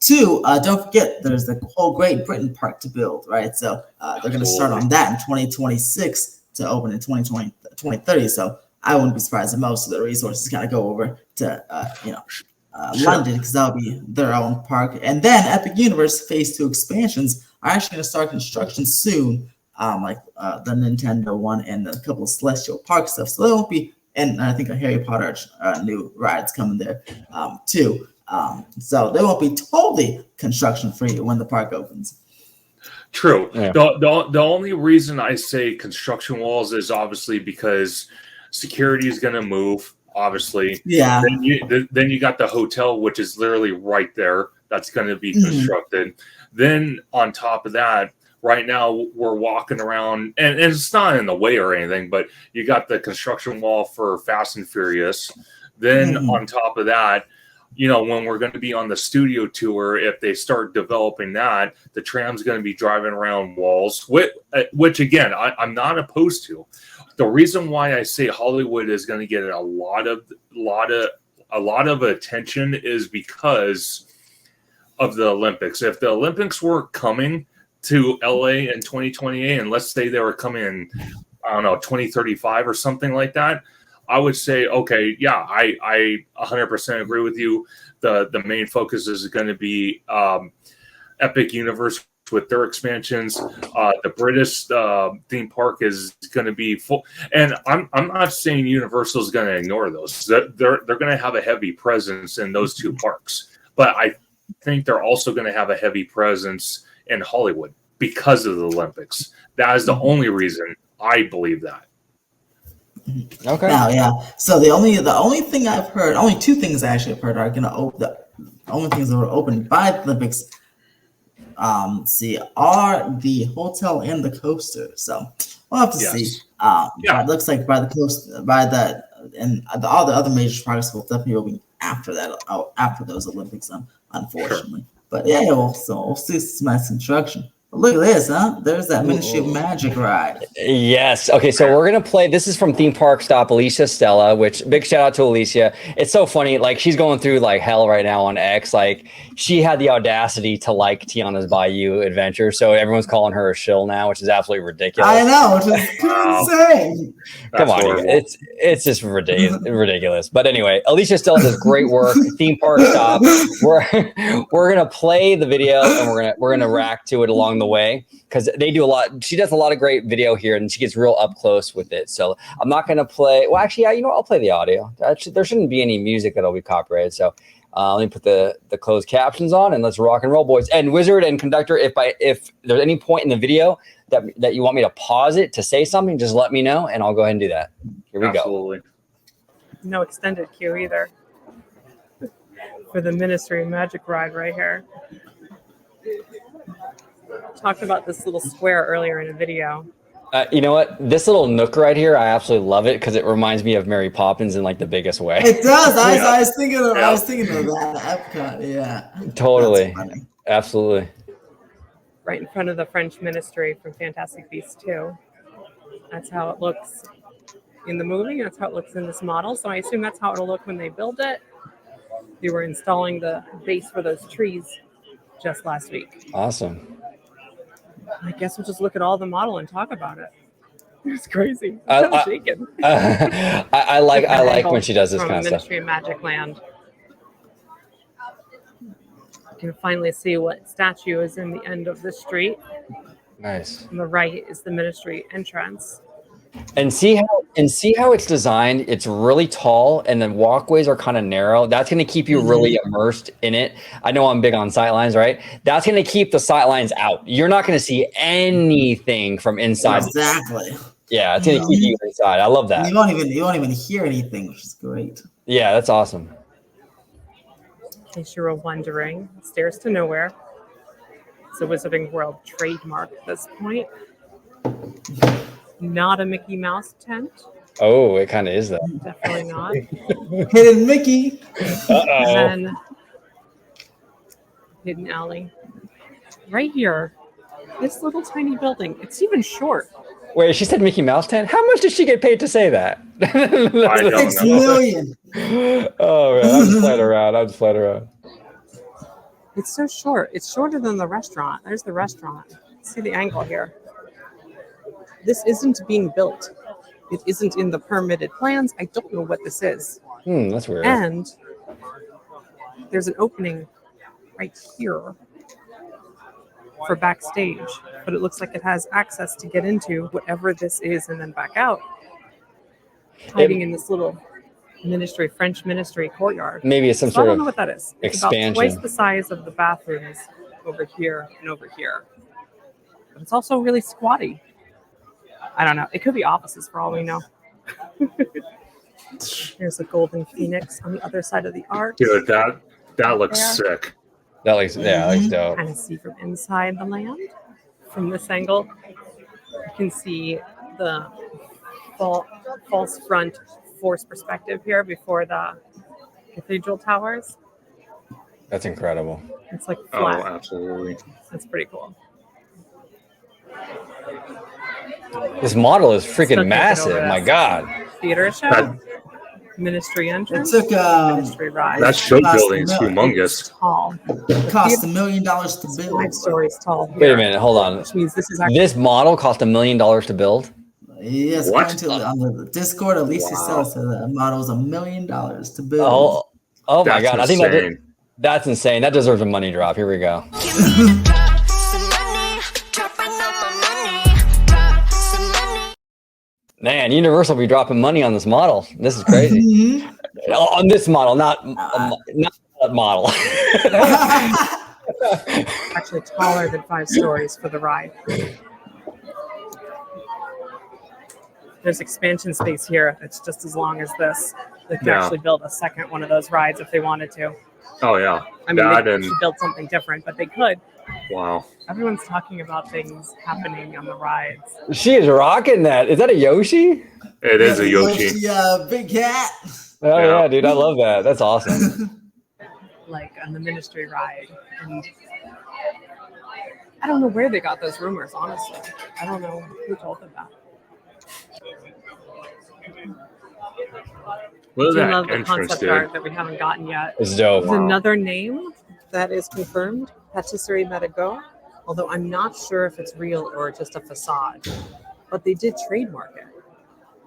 Two, don't forget there's the whole Great Britain park to build, right? So they're going to start on that in 2026 to open in 2030. So I wouldn't be surprised if most of the resources kind of go over to London, because that'll be their own park. And then Epic Universe Phase 2 expansions are actually going to start construction soon, like the Nintendo one and a couple of Celestial Park stuff. So there won't be, and I think a Harry Potter new ride's coming there too. So they won't be totally construction free when the park opens. True. Yeah. The only reason I say construction walls is obviously because security is going to move. obviously. Yeah. Then you got the hotel, which is literally right there. That's going to be constructed. Then on top of that, right now we're walking around, and it's not in the way or anything, but you got the construction wall for Fast and Furious. Then on top of that, you know, when we're going to be on the studio tour, if they start developing that, the tram's going to be driving around walls, which again, I'm not opposed to. The reason why I say Hollywood is going to get a lot of attention is because of the Olympics. If the Olympics were coming to LA in 2028, and let's say they were coming in, I don't know, 2035 or something like that, I would say, okay, yeah, I 100% agree with you. The main focus is going to be Epic Universe with their expansions. The British theme park is going to be full, and I'm not saying Universal is going to ignore those. They're going to have a heavy presence in those two parks, but I think they're also going to have a heavy presence in Hollywood because of the Olympics. That is the only reason I believe that. Okay. Now, yeah. So the only thing I've heard, only two things I actually have heard are going to open. The only things that were opened by the Olympics, are the hotel and the coaster. So we'll have to see. It looks like by the coast, and all the other major projects will definitely open after that, after those Olympics, unfortunately. Sure. But yeah, we'll see some nice construction. Look at this, huh? There's that Ministry of Magic ride. Yes. Okay, so we're going to play. This is from Theme Park Stop, Alicia Stella, which big shout out to Alicia. It's so funny. Like, she's going through like hell right now on X. Like, she had the audacity to like Tiana's Bayou Adventure. So everyone's calling her a shill now, which is absolutely ridiculous. I know. It's insane. Come on. Horrible. It's just ridiculous. But anyway, Alicia Stella does great work. Theme Park Stop. We're going to play the video, and we're going to react to it along the way, because they do a lot. She does a lot of great video here, and she gets real up close with it. So I'm not going to play. Well, actually, yeah, you know what? I'll play the audio. There shouldn't be any music that'll be copyrighted. So let me put the closed captions on, and let's rock and roll, boys. And Wizard and Conductor, if there's any point in the video that you want me to pause it to say something, just let me know, and I'll go ahead and do that. Here we go. No extended queue either for the Ministry of Magic ride right here. Talked about this little square earlier in a video. You know what? This little nook right here, I absolutely love it because it reminds me of Mary Poppins in like the biggest way. It does. I was thinking of that. Epcot, yeah. Totally. Absolutely. Right in front of the French Ministry from Fantastic Beasts 2. That's how it looks in the movie. That's how it looks in this model. So I assume that's how it'll look when they build it. They were installing the base for those trees just last week. Awesome. I guess we'll just look at all the model and talk about it. It's crazy. I'm shaking. I like when she does this kind of stuff. Ministry of Magic Land. You can finally see what statue is in the end of the street. Nice. On the right is the Ministry entrance. And see how it's designed. It's really tall, and the walkways are kind of narrow. That's going to keep you really immersed in it. I know I'm big on sightlines, right? That's going to keep the sightlines out. You're not going to see anything from inside. Exactly. Yeah, it's going to keep you inside. I love that. You won't even hear anything, which is great. Yeah, that's awesome. In case you were wondering, Stairs to Nowhere. It's a Wizarding World trademark at this point. Not a Mickey Mouse tent. Oh, it kind of is that. Definitely not. Hidden Mickey. And then Hidden Alley. Right here, this little tiny building. It's even short. Wait, she said Mickey Mouse tent? How much did she get paid to say that? $6 million. Oh, man, I'm just playing around. It's so short. It's shorter than the restaurant. There's the restaurant. See the angle here. This isn't being built. It isn't in the permitted plans. I don't know what this is. That's weird. And there's an opening right here for backstage, but it looks like it has access to get into whatever this is and then back out, hiding in this little French Ministry courtyard. Maybe it's some sort of I don't know what that is. It's expansion. About twice the size of the bathrooms over here and over here. But it's also really squatty. I don't know. It could be offices for all we know. There's a golden phoenix on the other side of the arch. Dude, that looks sick. That looks dope. Kind of see from inside the land. From this angle, you can see the false front forced perspective here before the cathedral towers. That's incredible. It's like Oh, flat. absolutely. That's pretty cool. This model is Still freaking can't get massive. over My this. God. Theater show, That- ministry It entrance, took ministry ride. That show Cost building's a million. humongous. Tall. it cost $1 million to build. 5 stories tall. Wait a here, minute. Hold on. Which means this is actually This model cost $1 million to build. Yes, What? according to on the Discord, Alicia Wow. said the model was $1 million to build. Oh my That's God. I think insane. that's insane. That deserves a money drop. Here we go. Man, Universal be dropping money on this model. This is crazy. Mhm. On this model, not that model. actually taller than 5 stories for the ride. There's expansion space here. It's just as long as this. They could Yeah. actually build a second one of those rides if they wanted to. Oh yeah. I mean, That they and should build something different, but they could. wow. Everyone's talking about things happening on the rides. She is rocking that. Is that a Yoshi? It is a Yoshi. Big cat. Oh Yeah. yeah, dude. I love that. That's awesome. Like on the ministry ride. And I don't know where they got those rumors, honestly. I don't know who told them that. What is I do that love the entrance, concept dude? art that we haven't gotten yet. It's dope. There's another name that is confirmed, Patisserie Medigo, although I'm not sure if it's real or just a facade. But they did trademark it,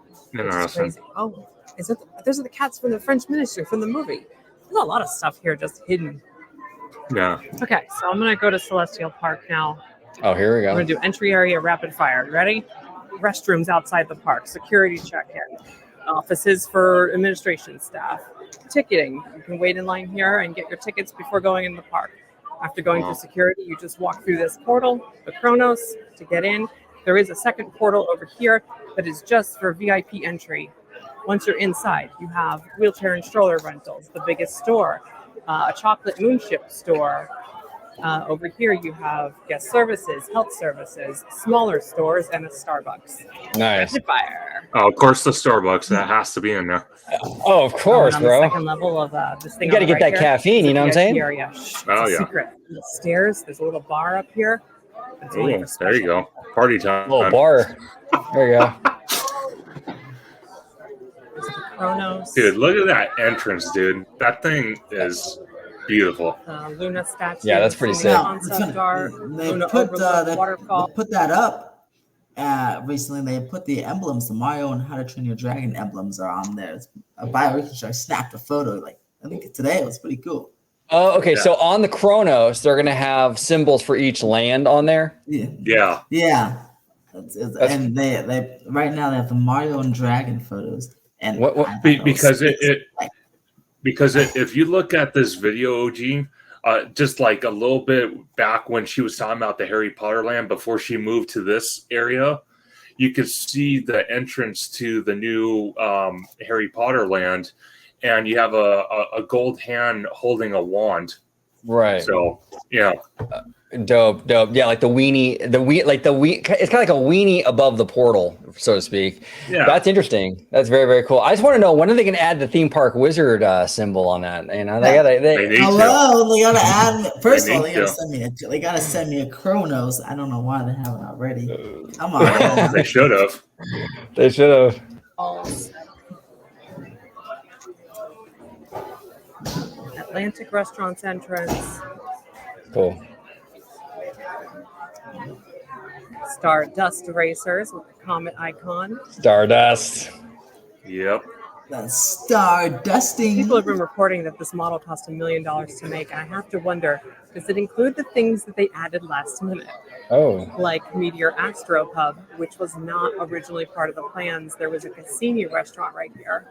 which is Interesting. crazy. Oh, is it? Those are the cats from the French ministry from the movie. There's a lot of stuff here just hidden. Yeah. Okay, so I'm gonna go to Celestial Park now. Oh, here we We're gonna go. do entry area rapid fire. You ready? Restrooms outside the park, security check-in, offices for administration staff, ticketing. You can wait in line here and get your tickets before going in the park. After going Wow. through security, you just walk through this portal, the Chronos, to get in. There is a second portal over here that is just for VIP entry. Once you're inside, you have wheelchair and stroller rentals, the biggest store, a chocolate moonship store. Over here, you have guest services, health services, smaller stores, and a Starbucks. Nice. Rapid fire. Oh, of course, the Starbucks. That has to be in there. Oh, of course, And on the bro. second level of this thing, You got to on the get right that here, caffeine. is You know what I'm the saying? VIP Area. Shh, it's Oh, a yeah. secret. The stairs. There's a little bar up here. It's only Ooh, for there you special. go. Party time. Little bar. There you go. There's the Chronos. Dude, look at that entrance, dude. That thing is beautiful. Luna statue. Yeah, that's pretty Seen sick. the Now, it's Concept funny, art. they Luna put Overlook they waterfall. put that up recently. They put the emblems, the Mario and How to Train Your Dragon emblems are on there. A bioreconstruct snapped a photo. Like I think today it was pretty cool. Oh, okay. Yeah. So on the Chronos, they're gonna have symbols for each land on there. Yeah, Yeah. yeah. And they right now they have the Mario and Dragon photos. And What- I thought that was Because sick. if you look at this video, OG, just like a little bit back when she was talking about the Harry Potter land before she moved to this area, you could see the entrance to the new Harry Potter land, and you have a gold hand holding a wand. Right. So yeah, Dope. Yeah, like the weenie, it's kind of like a weenie above the portal, so to speak. yeah. That's interesting. That's very, very cool. I just want to know, when are they going to add the theme park wizard symbol on that? You know, They they need to. Hello, they gotta add. First of all, need they gotta send me a Chronos. I don't know why they haven't already. Come on. They should have. they should have. Falls. Atlantic Restaurants entrance. Cool. Stardust Racers with the comet icon. Stardust. Yep. The star dusting. People have been reporting that this model cost $1 million to make, and I have to wonder, does it include the things that they added last minute? Oh, Like Meteor Astro Pub, which was not originally part of the plans. There was a Cassini restaurant right here,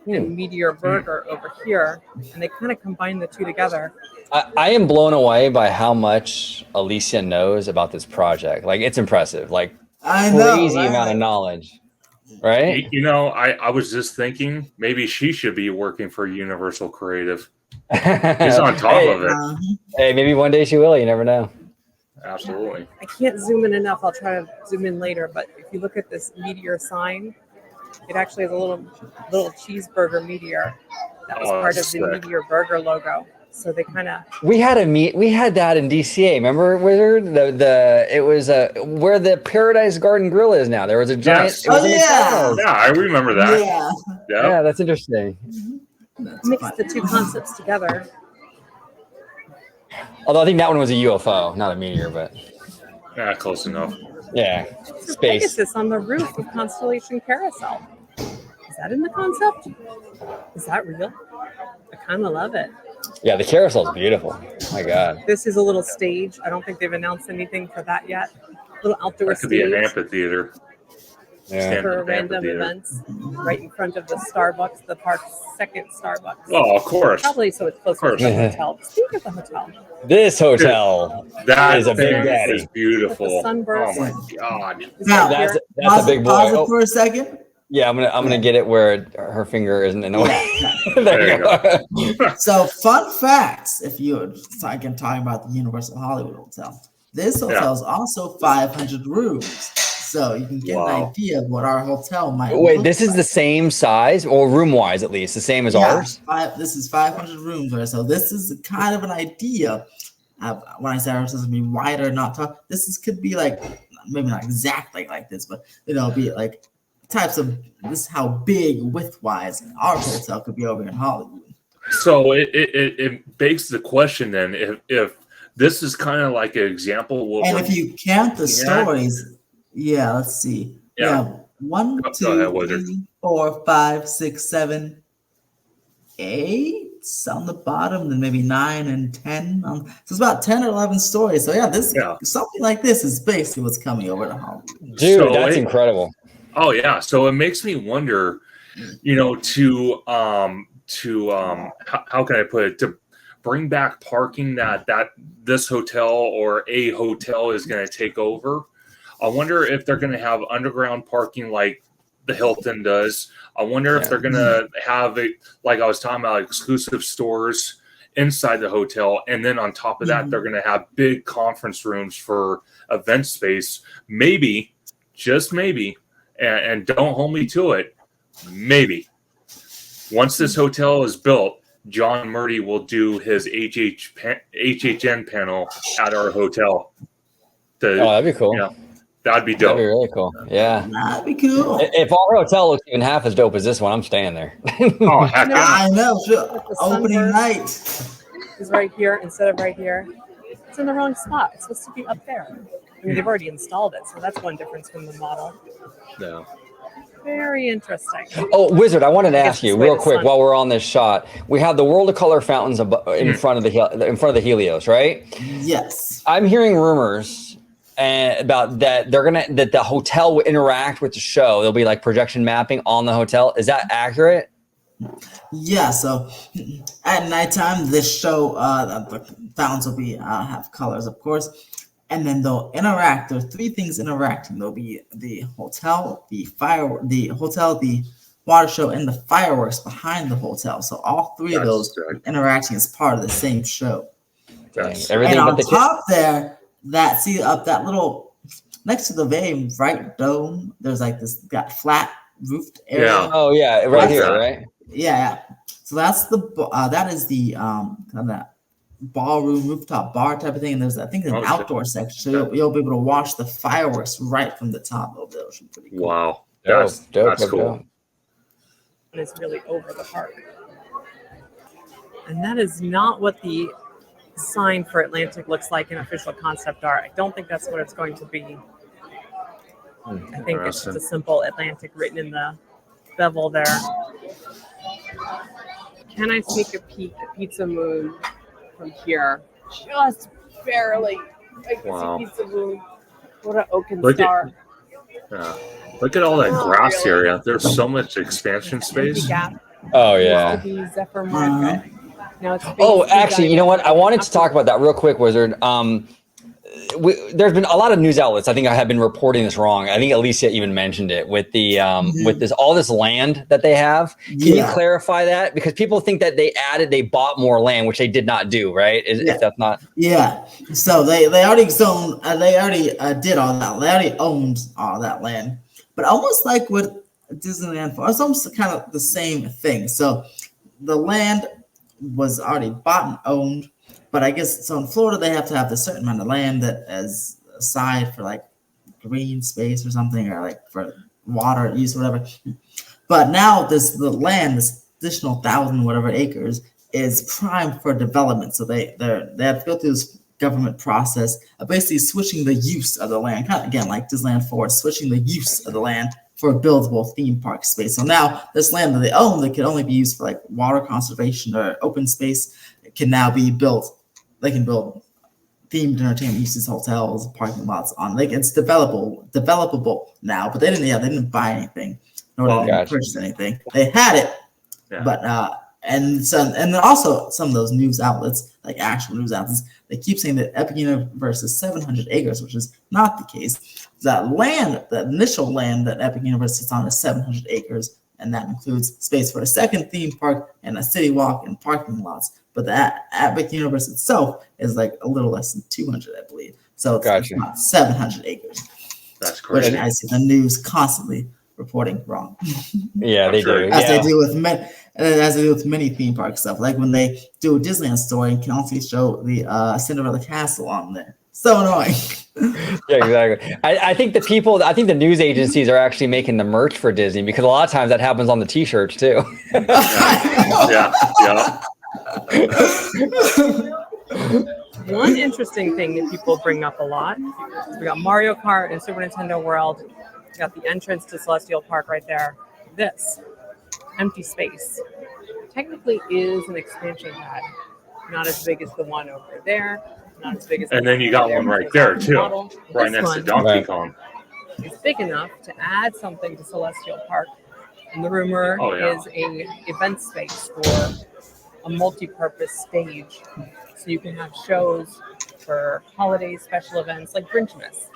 and Meteor Burger over here, and they kind of combined the two together. I am blown away by how much Alicia knows about this project. Like, it's impressive. Like, I know. crazy right? amount of knowledge. right? You know, I was just thinking maybe she should be working for Universal Creative. She's on top Hey, of it. hey, maybe one day she will. You never know. Absolutely. I can't zoom in enough. I'll try to zoom in later. But if you look at this meteor sign, it actually has a little cheeseburger meteor that was part of the sick. Meteor Burger logo. So they kind of We had that in DCA. Remember, Wizard? It was where the Paradise Garden Grill is now. There was a giant. Yes. It was Oh, a yeah. McDonald's. Yeah, I remember that. Yeah. Yep. Yeah, that's interesting. That's mix fun. the two concepts together. Although I think that one was a UFO, not a meteor, but Yeah, close enough. yeah, There's space. Pegasus on the roof of Constellation Carousel. Is that in the concept? Is that real? I kind of love it. Yeah, the carousel's beautiful. My God. This is a little stage. I don't think they've announced anything for that yet. Little outdoor That could be an stage amphitheater. Yeah. Stand for at the random amphitheater. events right in front of the Starbucks, the park's second Starbucks. Oh, of course. Probably so it's closer to the hotel. Speaking of the hotel, This hotel That is a big thing daddy. is beautiful. With the sunburst. Oh my God. is Now, right That's here. a big boy. Pause it Oh, for a second. yeah, I'm gonna get it where her finger isn't in the way. There you go. So, fun facts. If you're again talking about the Universal Hollywood Hotel, this hotel is also 500 rooms. So you can get an Wow. idea of what our hotel might. Wait, look this is like. the same size, or room-wise at least, the same as ours? This is 500 rooms, right? So this is kind of an idea. When I say ours doesn't mean wider, not tall. Could be like maybe not exactly like this, but be like types of this is how big width-wise our hotel could be over in Hollywood. So it begs the question then if this is kind of like an example of what And we're if you count the looking at. stories, let's see. Yeah. 1, Go 2, ahead, Wizard. 3, 4, 5, 6, 7, 8 on the bottom, then maybe 9 and 10. So it's about 10 or 11 stories. So something like this is basically what's coming over to Hollywood. Dude, So that's incredible. Oh yeah, so it makes me wonder, to how can I put it, to bring back parking that this hotel or a hotel is going to take over. I wonder if they're going to have underground parking like the Hilton does. I wonder if they're going to have it like I was talking about, exclusive stores inside the hotel, and then on top of that, they're going to have big conference rooms for event space. Maybe, just maybe. And don't hold me to it. Maybe once this hotel is built, John Murdy will do his HHN panel at our hotel. That'd be cool. That'd be That'd dope. be really cool. Yeah. That'd be cool. If our hotel looks even half as dope as this one, I'm staying there. Oh heck yeah! I know. Sure. The Opening sunburst. night. Is right here instead of right here. It's in the wrong spot. It's supposed to be up there. I mean, they've already installed it, so that's one difference from the model. No. Very interesting. Oh, Wizard, I wanted to I guess ask you this way real the quick sun- while we're on this shot. We have the World of Color fountains in front of the Helios, right? Yes. I'm hearing rumors about that that the hotel will interact with the show. There'll be like projection mapping on the hotel. Is that accurate? Yeah, so at nighttime, this show, the fountains will be have colors, of course, and then they'll interact. There are 3 things interacting. There'll be the hotel, the water show, and the fireworks behind the hotel. So all 3 of those interacting as part of the same show. Everything And on but the top there, that little next to the very bright dome, there's like this flat roofed area. Yeah. Oh yeah, right here, right? Yeah. So that's that is the kind of that ballroom rooftop bar type of thing. And there's an outdoor section, so you'll be able to watch the fireworks right from the top of the ocean. Pretty cool. Wow, Dope, that's cool. dope. And it's really over the park. And that is not what the sign for Atlantic looks like in official concept art. I don't think that's what it's going to be. I think it's just a simple Atlantic written in the bevel there. Can I sneak a peek at Pizza Moon from here? Just barely. I can see Pizza Moon. What an oaken star. Look at all that grass area. There's so much expansion space. Oh yeah. Used to be Zephyr Market. Now it's Oh, actually, you know what? I wanted to talk about that real quick, Wizard. there's been a lot of news outlets. I think I have been reporting this wrong. I think Alicia even mentioned it with the with all this land that they have. Can you clarify that? Because people think that they bought more land, which they did not do, right? If that's not. Yeah. So they already zoned. They already did all that. They already owned all that land. But almost like with Disneyland, it's almost kind of the same thing. So the land was already bought and owned. But I guess so in Florida they have to have a certain amount of land that is aside for like green space or something, or like for water use, whatever. But now this additional 1,000 whatever acres is prime for development. So they have to go through this government process of basically switching the use of the land, kind of again like Disneyland Forest, switching the use of the land for buildable theme park space. So now this land that they own that can only be used for like water conservation or open space can now be built. They can build themed entertainment uses, hotels, parking lots on. Like it's developable now, but they didn't buy anything, nor did they purchase anything. They had it, but and then also some of those news outlets, like actual news outlets, they keep saying that Epic Universe is 700 acres, which is not the case. That land, the initial land that Epic Universe is on, is 700 acres, and that includes space for a second theme park and a city walk and parking lots. But the Epic Universe itself is like a little less than 200, I believe. So it's not 700 acres. That's correct. Which I see the news constantly reporting wrong. Yeah, they do. As they do with many theme park stuff. Like when they do a Disneyland story and can also show the Cinderella Castle on there. So annoying. Yeah, exactly. I think the news agencies are actually making the merch for Disney, because a lot of times that happens on the T-shirts too. Yeah. One interesting thing that people bring up a lot, we got Mario Kart and Super Nintendo World. We got the entrance to Celestial Park right there. This empty space technically is an expansion pad, not as big as the one over there, not as big as. And then you got one right there too, right next to Donkey Kong. It's big enough to add something to Celestial Park, and the rumor is a event space for a multi-purpose stage, so you can have shows for holidays, special events like Grinchmas.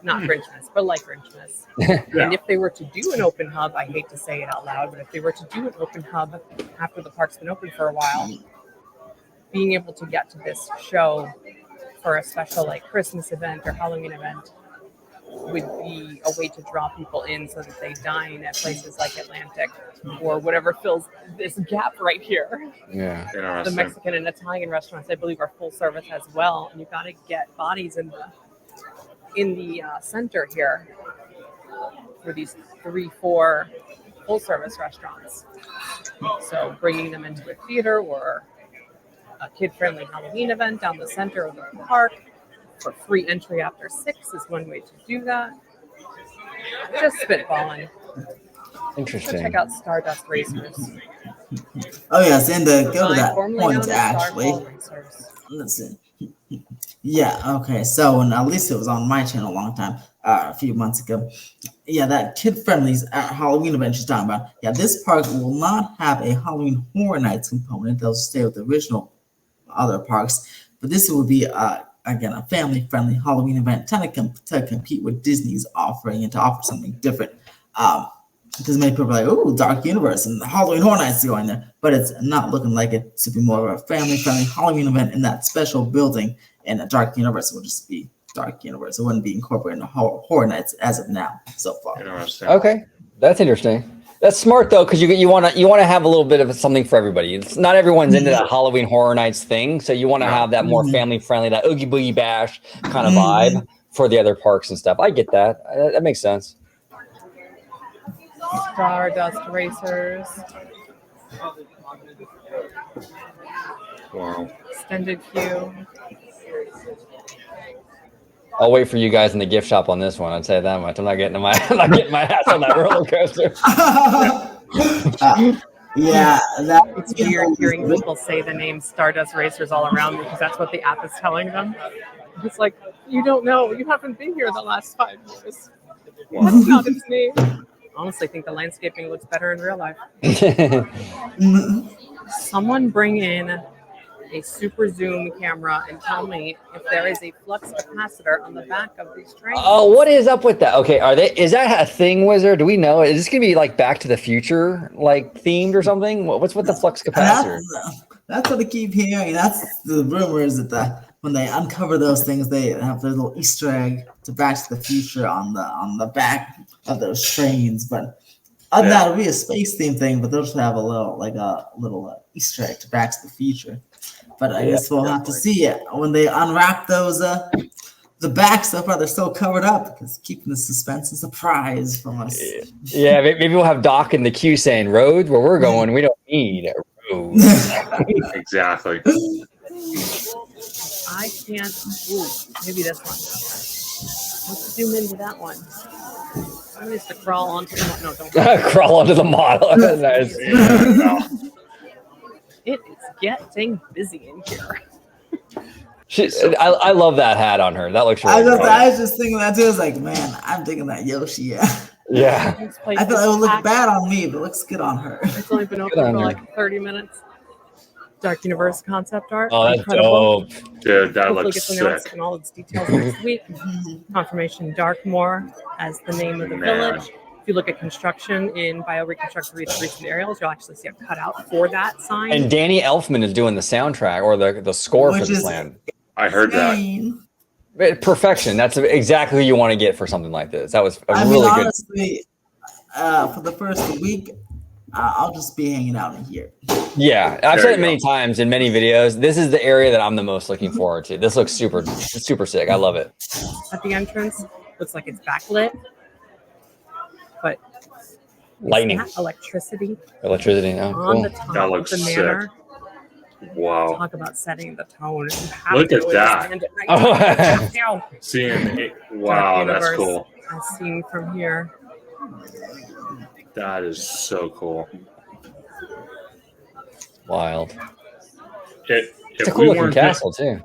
Not Grinchmas, but like Grinchmas. And if they were to do an open hub, I hate to say it out loud, but if they were to do an open hub after the park's been open for a while, being able to get to this show for a special like Christmas event or Halloween event would be a way to draw people in so that they dine at places like Atlantic or whatever fills this gap right here. Yeah. The Mexican and Italian restaurants, I believe, are full service as well. And you got to get bodies in the center here for these 3-4 full service restaurants. So bringing them into a theater or a kid-friendly Halloween event down the center of the park for free entry after 6 is one way to do that. Just spitballing. Interesting. So check out Stardust Racers. Oh yes, and to go to that point actually. Let's see. Yeah, okay. So and at least it was on my channel a long time, a few months ago. Yeah, that kid-friendly Halloween event she's talking about. Yeah, this park will not have a Halloween Horror Nights component. They'll stay with the original other parks. But this will be again, a family-friendly Halloween event, trying to compete with Disney's offering and to offer something different. Because many people are like, "Oh, Dark Universe and the Halloween Horror Nights going there," but it's not looking like it to be more of a family-friendly Halloween event in that special building. And a Dark Universe will just be Dark Universe. It wouldn't be incorporated in the Horror Nights as of now, so far. Okay, that's interesting. That's smart though, because you want to have a little bit of something for everybody. It's not everyone's into that Halloween Horror Nights thing, so you want to have that more family friendly, that Oogie Boogie Bash kind of vibe for the other parks and stuff. I get that. That makes sense. Stardust Racers. Wow. Extended queue. I'll wait for you guys in the gift shop on this one. I'd say that much. I'm not getting my ass on that roller coaster. It's weird hearing people say the name Stardust Racers all around me because that's what the app is telling them. It's like, you don't know. You haven't been here the last 5 years. That's not its name. I honestly think the landscaping looks better in real life. Someone bring in a super zoom camera and tell me if there is a flux capacitor on the back of these trains. Oh, what is up with that? Okay, is that a thing, Wizard? Do we know? Is this gonna be like Back to the Future, like themed or something? What's with the flux capacitor? That's what I keep hearing. That's the rumors that when they uncover those things, they have their little Easter egg to Back to the Future on the back of those trains. But other than that, it'll be a space theme thing. But they'll just have a little Easter egg to Back to the Future. But I guess we'll have to see it when they unwrap those. The back so far they're still covered up because keeping the suspense and surprise from us. Yeah, maybe we'll have Doc in the queue saying, "Roads where we're going, we don't need roads." Exactly. I can't. Ooh, maybe this one. Let's zoom into that one. I used to crawl onto the no, don't crawl onto the model. Nice. It is getting busy in here. I love that hat on her. That looks really cool. I was just thinking that too. I was like, man, I'm digging that Yoshi. Yeah. I thought it would look bad on me, but it looks good on her. It's only been open for like 30 minutes. Dark Universe concept art. Oh, that's incredible. Dope. Dude, that Hopefully looks gets announced sick. in all its details next week. Confirmation Darkmoor as the name of the village. If you look at construction in bioreconstructed recent aerials, you'll actually see a cutout for that sign. And Danny Elfman is doing the soundtrack or the score for this land. I heard that. Perfection. That's exactly who you want to get for something like this. That was honestly, for the first week, I'll just be hanging out in here. Yeah, I've said it many times in many videos. This is the area that I'm the most looking forward to. This looks super sick. I love it. At the entrance, looks like it's backlit, but lightning, electricity. Oh, on cool. the top That looks of the manor. sick. Wow. Talk about setting the tone. Look at that. Right Seeing it. Wow, that's cool. As seen from here. That is so cool. Wild. It's a cool looking castle too.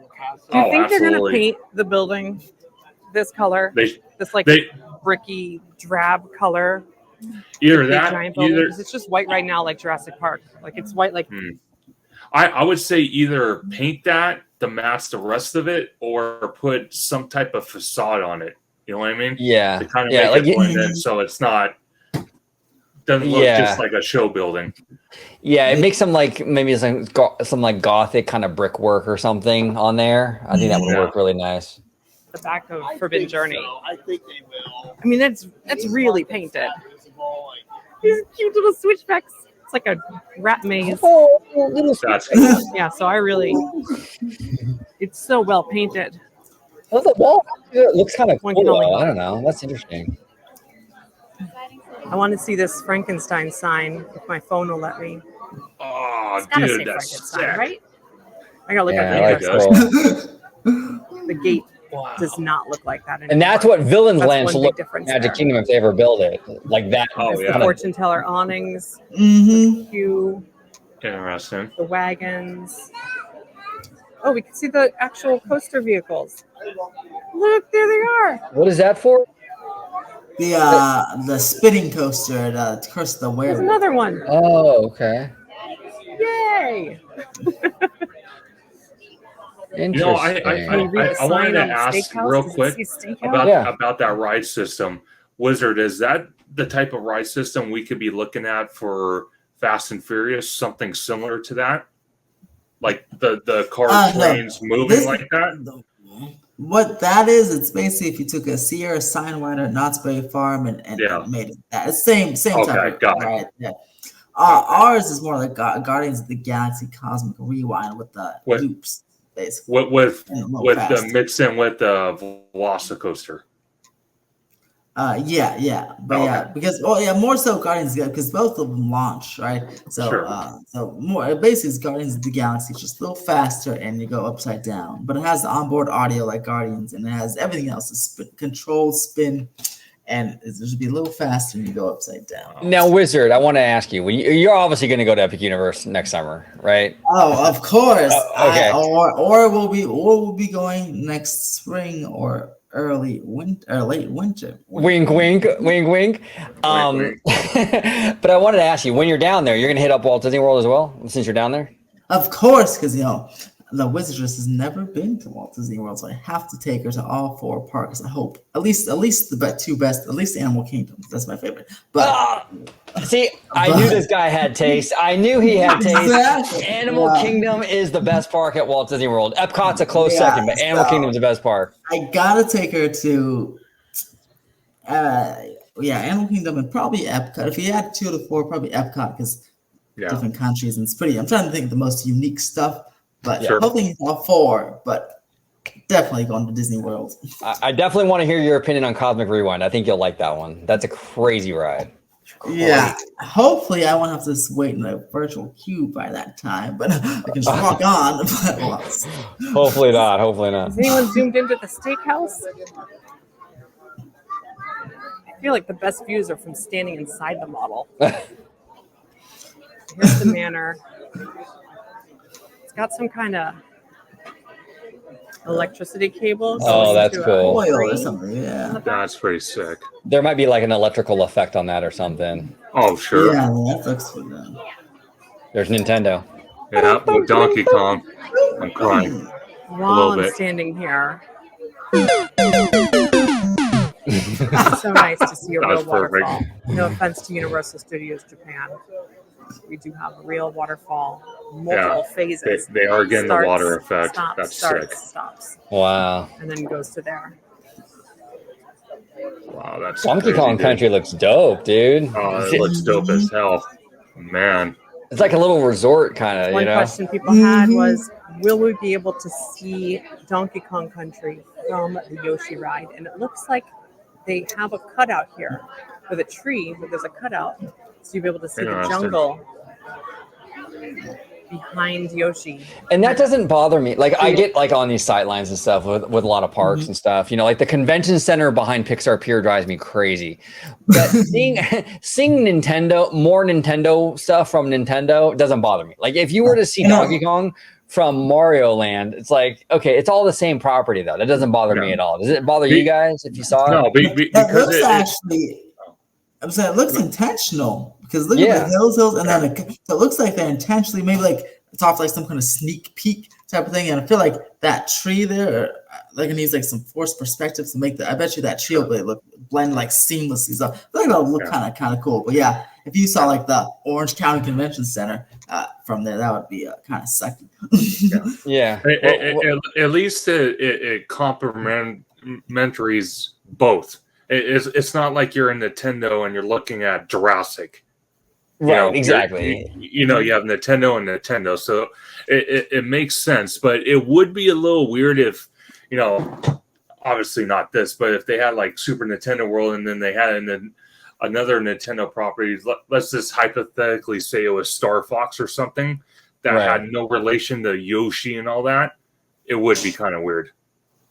Do you think they're gonna paint the building this color? This bricky drab color. Either that, because it's just white right now, like Jurassic Park. Like it's white, like. I would say either paint that to mask the rest of it, or put some type of facade on it. You know what I mean? Yeah. To kind of make it blend in, so it's not doesn't look just like a show building. Yeah, it makes some like maybe some like gothic kind of brickwork or something on there. I think that would work really nice. The back of Forbidden Journey. I think they will. I mean, that's really painted. These cute little switchbacks. It's like a rat maze. That's cool. Yeah, so it's so well painted. Oh, the wall looks kind of cool. I don't know. That's interesting. I want to see this Frankenstein sign if my phone will let me. Oh, it's gotta dude, say that's Frankenstein, sick. right? I gotta look at the gate. Does not look like that anymore. And that's what Villains Land should look like Magic Kingdom if they ever build it. Like that. The fortune teller awnings. Mm-hmm. The queue. Interesting. The wagons. Oh, we can see the actual coaster vehicles. Look, there they are. What is that for? The spinning coaster, the Curse of the Werewolf. There's another one. Oh, okay. Yay! You know, I wanted to ask real quick about that ride system. Wizard, is that the type of ride system we could be looking at for Fast and Furious? Something similar to that, like the car trains moving like that. What that is, it's basically if you took a Sierra Signwinder, Knott's Berry Farm, and made it that. It's same type of ride. Yeah. Ours is more like Guardians of the Galaxy Cosmic Rewind with the loops. Basically. With the mixed in with the Velocicoaster. Because more so Guardians because both of them launch, right? So so more basically it's Guardians of the Galaxy, it's just a little faster and you go upside down. But it has the onboard audio like Guardians and it has everything else, control, spin, and it's just be a little faster and you go upside down. Now, Wizard, I want to ask you, you're obviously going to go to Epic Universe next summer, right? Oh, of course. Okay. Or we'll be going next spring or early winter or late winter. Wink, wink, wink, wink. But I wanted to ask you, when you're down there, you're going to hit up Walt Disney World as well, since you're down there? Of course, because the Wizardess has never been to Walt Disney World, so I have to take her to all 4 parks. I hope at least the 2 best, at least Animal Kingdom. That's my favorite. But see, I knew this guy had taste. I knew he had taste. Exactly. Animal Kingdom is the best park at Walt Disney World. Epcot's a close second, but Animal Kingdom's the best park. I gotta take her to, Animal Kingdom and probably Epcot. If you had 2 to 4, probably Epcot because different countries and it's pretty. I'm trying to think of the most unique stuff, but hopefully it's all 4. But definitely going to Disney World. I definitely want to hear your opinion on Cosmic Rewind. I think you'll like that one. That's a crazy ride. Yeah, hopefully I won't have to wait in a virtual queue by that time, but I can just walk on. Hopefully not. Hopefully not. Has anyone zoomed into the steakhouse? I feel like the best views are from standing inside the model. Here's the manor. It's got some kind of electricity cable. Oh, that's cool. Oil or something, yeah. That's pretty sick. There might be like an electrical effect on that or something. Oh, sure. Yeah, that looks good. There's Nintendo. Yeah, with Donkey Kong. I'm crying. While I'm bit. standing here. It's so nice to see a That real was perfect. waterfall. No offense to Universal Studios Japan. We do have a real waterfall, multiple phases. They are getting the water effect. Stops, That's starts, sick. stops, Wow. and then goes to there. Wow, that's Donkey crazy, Kong dude. Country looks dope, dude. Oh, it looks dope as hell. Man. It's like a little resort kind of, One you know? question people had was, will we be able to see Donkey Kong Country from the Yoshi ride? And it looks like they have a cutout here with a tree, but there's a cutout. So you'll be able to see the Interesting. jungle behind Yoshi. And that doesn't bother me. Like I get like on these sightlines and stuff with a lot of parks and stuff, you know, like the convention center behind Pixar Pier drives me crazy. But seeing Nintendo, more Nintendo stuff from Nintendo doesn't bother me. Like if you were to see Donkey Kong from Mario Land, it's like, okay, it's all the same property though. That doesn't bother me at all. Does it bother you guys if you saw it? No, It because looks actually, I'm saying it looks intentional because look at the hills, and then so it looks like they're intentionally maybe like it's off like some kind of sneak peek type of thing. And I feel like that tree there, like it needs like some forced perspective to make I bet you that tree will look blend like seamlessly. So I feel like that'll look kind of cool. But yeah, if you saw like the Orange County Convention Center from there, that would be kind of sucky. Yeah. At least it complementaries both. It's not like you're in Nintendo and you're looking at Jurassic. Right, exactly. You have Nintendo and Nintendo, so it makes sense. But it would be a little weird if, obviously not this, but if they had like Super Nintendo World and then they had another Nintendo property, let's just hypothetically say it was Star Fox or something that had no relation to Yoshi and all that, it would be kind of weird.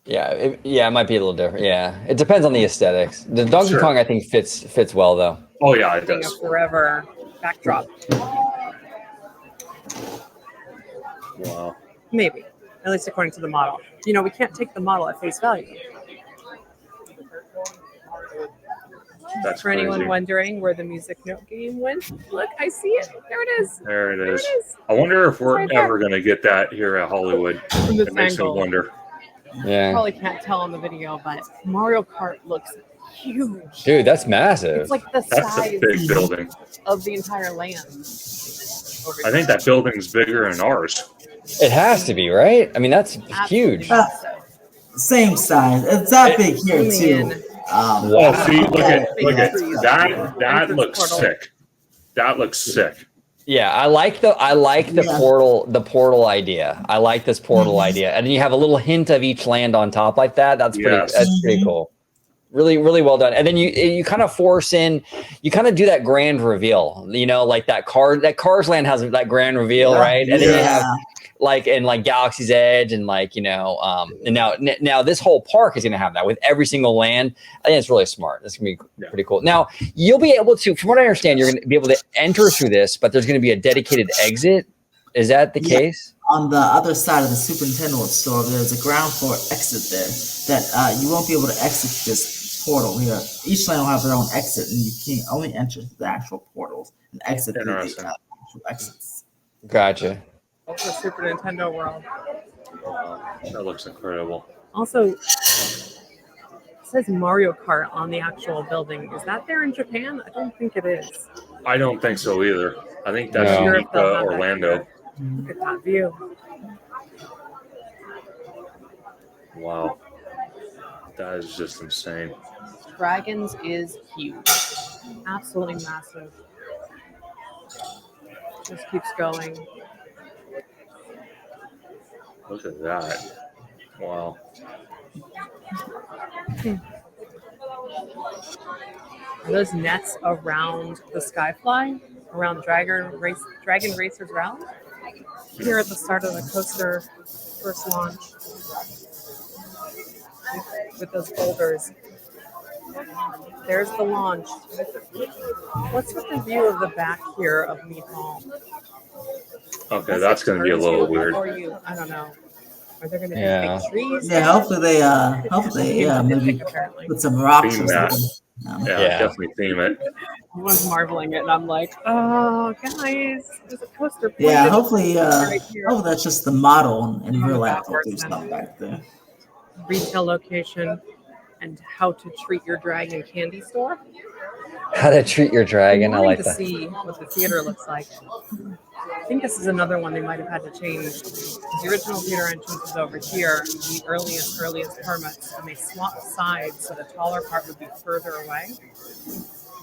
Yeah, it might be a little different. Yeah, it depends on the aesthetics. The Donkey Kong, I think, fits well though. Oh yeah, it does. A forever backdrop. Wow. Maybe, at least according to the model. We can't take the model at face value. That's for anyone crazy. Wondering where the music note game went. Look, I see it. There it is. There it is. I wonder if we're ever going to get that here at Hollywood. From this It makes me angle. wonder. Yeah. Probably can't tell on the video, but Mario Kart looks huge. Dude, that's massive. It's like the That's size a big building. of the entire land. I think that building's bigger than ours. It has to be, right? I mean, that's huge. Same size. It's that big here too. Well, see, look at that. That looks sick. That looks sick. Yeah, I like the portal idea. I like this portal idea, and then you have a little hint of each land on top like that. That's pretty cool. Really, really well done. And then you kind of force in, you kind of do that grand reveal. Like that Cars Land has that grand reveal, right? And then you have like Galaxy's Edge and and now this whole park is going to have that with every single land. I think it's really smart. That's going to be pretty cool. Now you'll be able to, from what I understand, you're going to be able to enter through this, but there's going to be a dedicated exit. Is that the case? On the other side of the Super Nintendo store, there's a ground floor exit there that you won't be able to exit this portal here. Each land will have their own exit, and you can only enter the actual portals and exit through the actual exits. Gotcha. Also, Super Nintendo World. Wow, that looks incredible. Also, it says Mario Kart on the actual building. Is that there in Japan? I don't think it is. I don't think so either. I think that's No. unique to They'll have that Orlando. here. Look at that view. Wow, that is just insane. Dragons is huge. Absolutely massive. Just keeps going. Look at that. Wow. Are those nets around the Skyfly? Around Dragon Racers Rally? Here at the start of the coaster first launch. With those boulders. There's the launch. What's with the view of the back here of Meat Hall? Okay, that's going to be a little weird. I don't know. Are there going to be Yeah. big trees? Yeah, hopefully they maybe Apparently. put some rocks Theme or that. something. Yeah, Yeah. definitely theme it. Everyone's marveling it, and I'm like, oh, guys, there's a coaster. Yeah, pointed hopefully right here. that's just the model in real life. They'll do Backwards, something back there. Retail location and how to treat your dragon candy store. How to treat your dragon. I I'm like wanting to that. see what the theater looks like. I think this is another one they might have had to change. The original theater entrance is over here, the earliest permits, and they swapped sides so the taller part would be further away.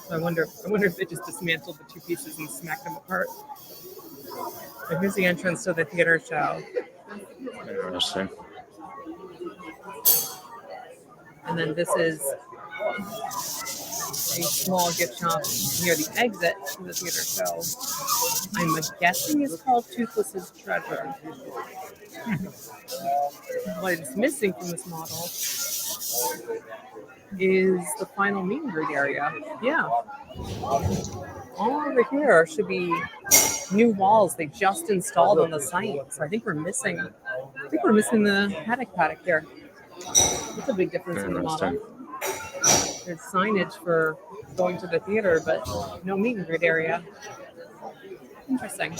So I wonder if they just dismantled the two pieces and smacked them apart. So here's the entrance to the theater show. Interesting. And then this is a small gift shop near the exit to the theater show. I'm guessing it's called Toothless's Treasure. What is missing from this model is the final meet and greet area. Yeah. All over here should be new walls they just installed on the site. So I think we're missing the paddock here. That's a big difference in the model. There's signage for going to the theater, but no meet and greet area. Interesting.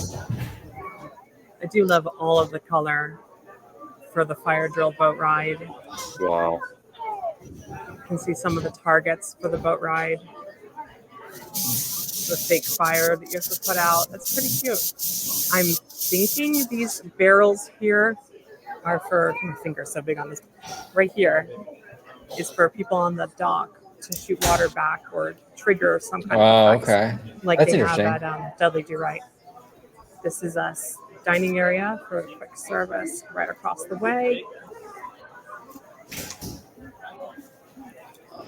I do love all of the color for the fire drill boat ride. Wow. You can see some of the targets for the boat ride. The fake fire that you have to put out. That's pretty cute. I'm thinking these barrels here are for, my finger's so big on this, right here is for people on the dock to shoot water back or trigger some kind of effects. Okay. Like That's they have interesting. at Dudley Do Right. This is a dining area for quick service right across the way.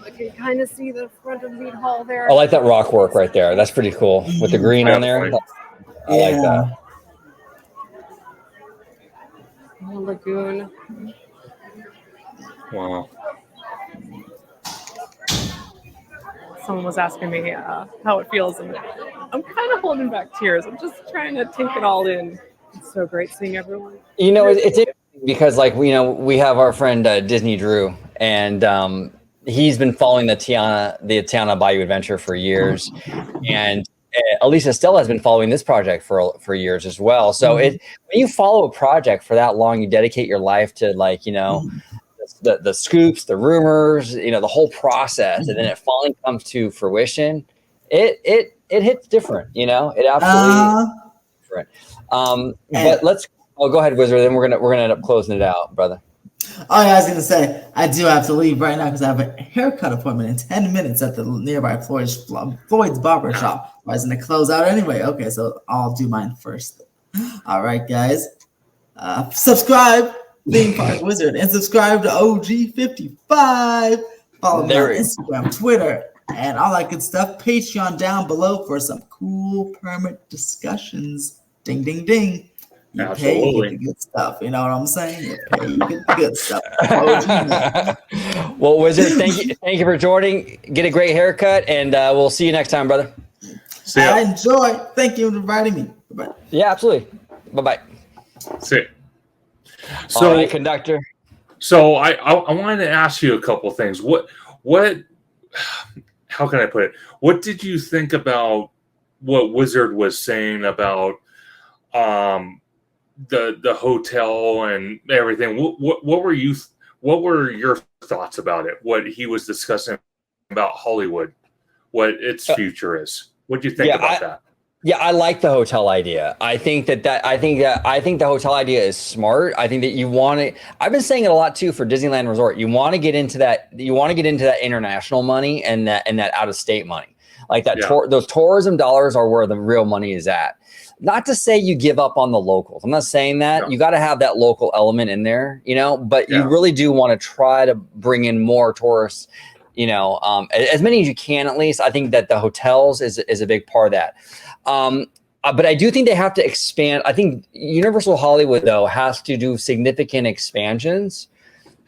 I can kind of see the front of Mead Hall there. I like that rock work right there. That's pretty cool with the green on there. Definitely. I like that. The lagoon. Wow. Someone was asking me how it feels, and I'm kind of holding back tears. I'm just trying to take it all in. It's so great seeing everyone. You know, it's interesting because, like, we have our friend Disney Drew, and he's been following the Tiana Bayou Adventure for years, and Elisa Stella has been following this project for years as well. So when you follow a project for that long, you dedicate your life to, like, the scoops, the rumors, the whole process, and then it finally comes to fruition. It hits different, it absolutely different. But go ahead, Wizard. Then we're gonna end up closing it out, brother. Oh yeah, I was gonna say I do have to leave right now because I have a haircut appointment in 10 minutes at the nearby Floyd's barber shop. I was gonna close out anyway. Okay, so I'll do mine first. All right, guys, subscribe, Theme Park Wizard, and subscribe to OG55. Follow me on Instagram, Twitter, and all that good stuff. Patreon down below for some cool permit discussions. Ding, ding, ding. You pay, you get the good stuff. You know what I'm saying? You pay, you get the good stuff. Well, Wizard, thank you for joining. Get a great haircut, and we'll see you next time, brother. See ya. I enjoy. Thank you for inviting me. Bye-bye. Yeah, absolutely. Bye-bye. See ya. So, all right, conductor. So I wanted to ask you a couple things. What how can I put it? What did you think about what Wizard was saying about the hotel and everything. What were your thoughts about it? What he was discussing about Hollywood, what its future is. What do you think about that? Yeah, I like the hotel idea. I think that the hotel idea is smart. I think that you want to. I've been saying it a lot too for Disneyland Resort. You want to get into that. You want to get into that international money and that out of state money. Like that. Yeah. Those tourism dollars are where the real money is at. Not to say you give up on the locals. I'm not saying that. No. You got to have that local element in there, but you really do want to try to bring in more tourists, as many as you can, at least. I think that the hotels is a big part of that. But I do think they have to expand. I think Universal Hollywood, though, has to do significant expansions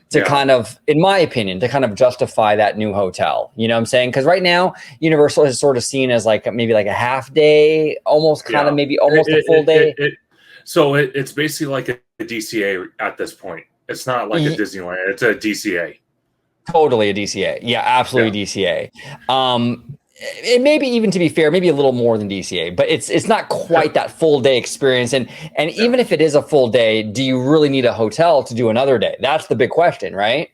to kind of, in my opinion, to kind of justify that new hotel. You know what I'm saying? Because right now, Universal is sort of seen as maybe a half day, almost kind of maybe almost a full day. So it's basically like a DCA at this point. It's not like a Disneyland. It's a DCA. Totally a DCA. Yeah, absolutely DCA. It may be, even to be fair, maybe a little more than DCA, but it's not quite that full day experience. And even if it is a full day, do you really need a hotel to do another day? That's the big question, right?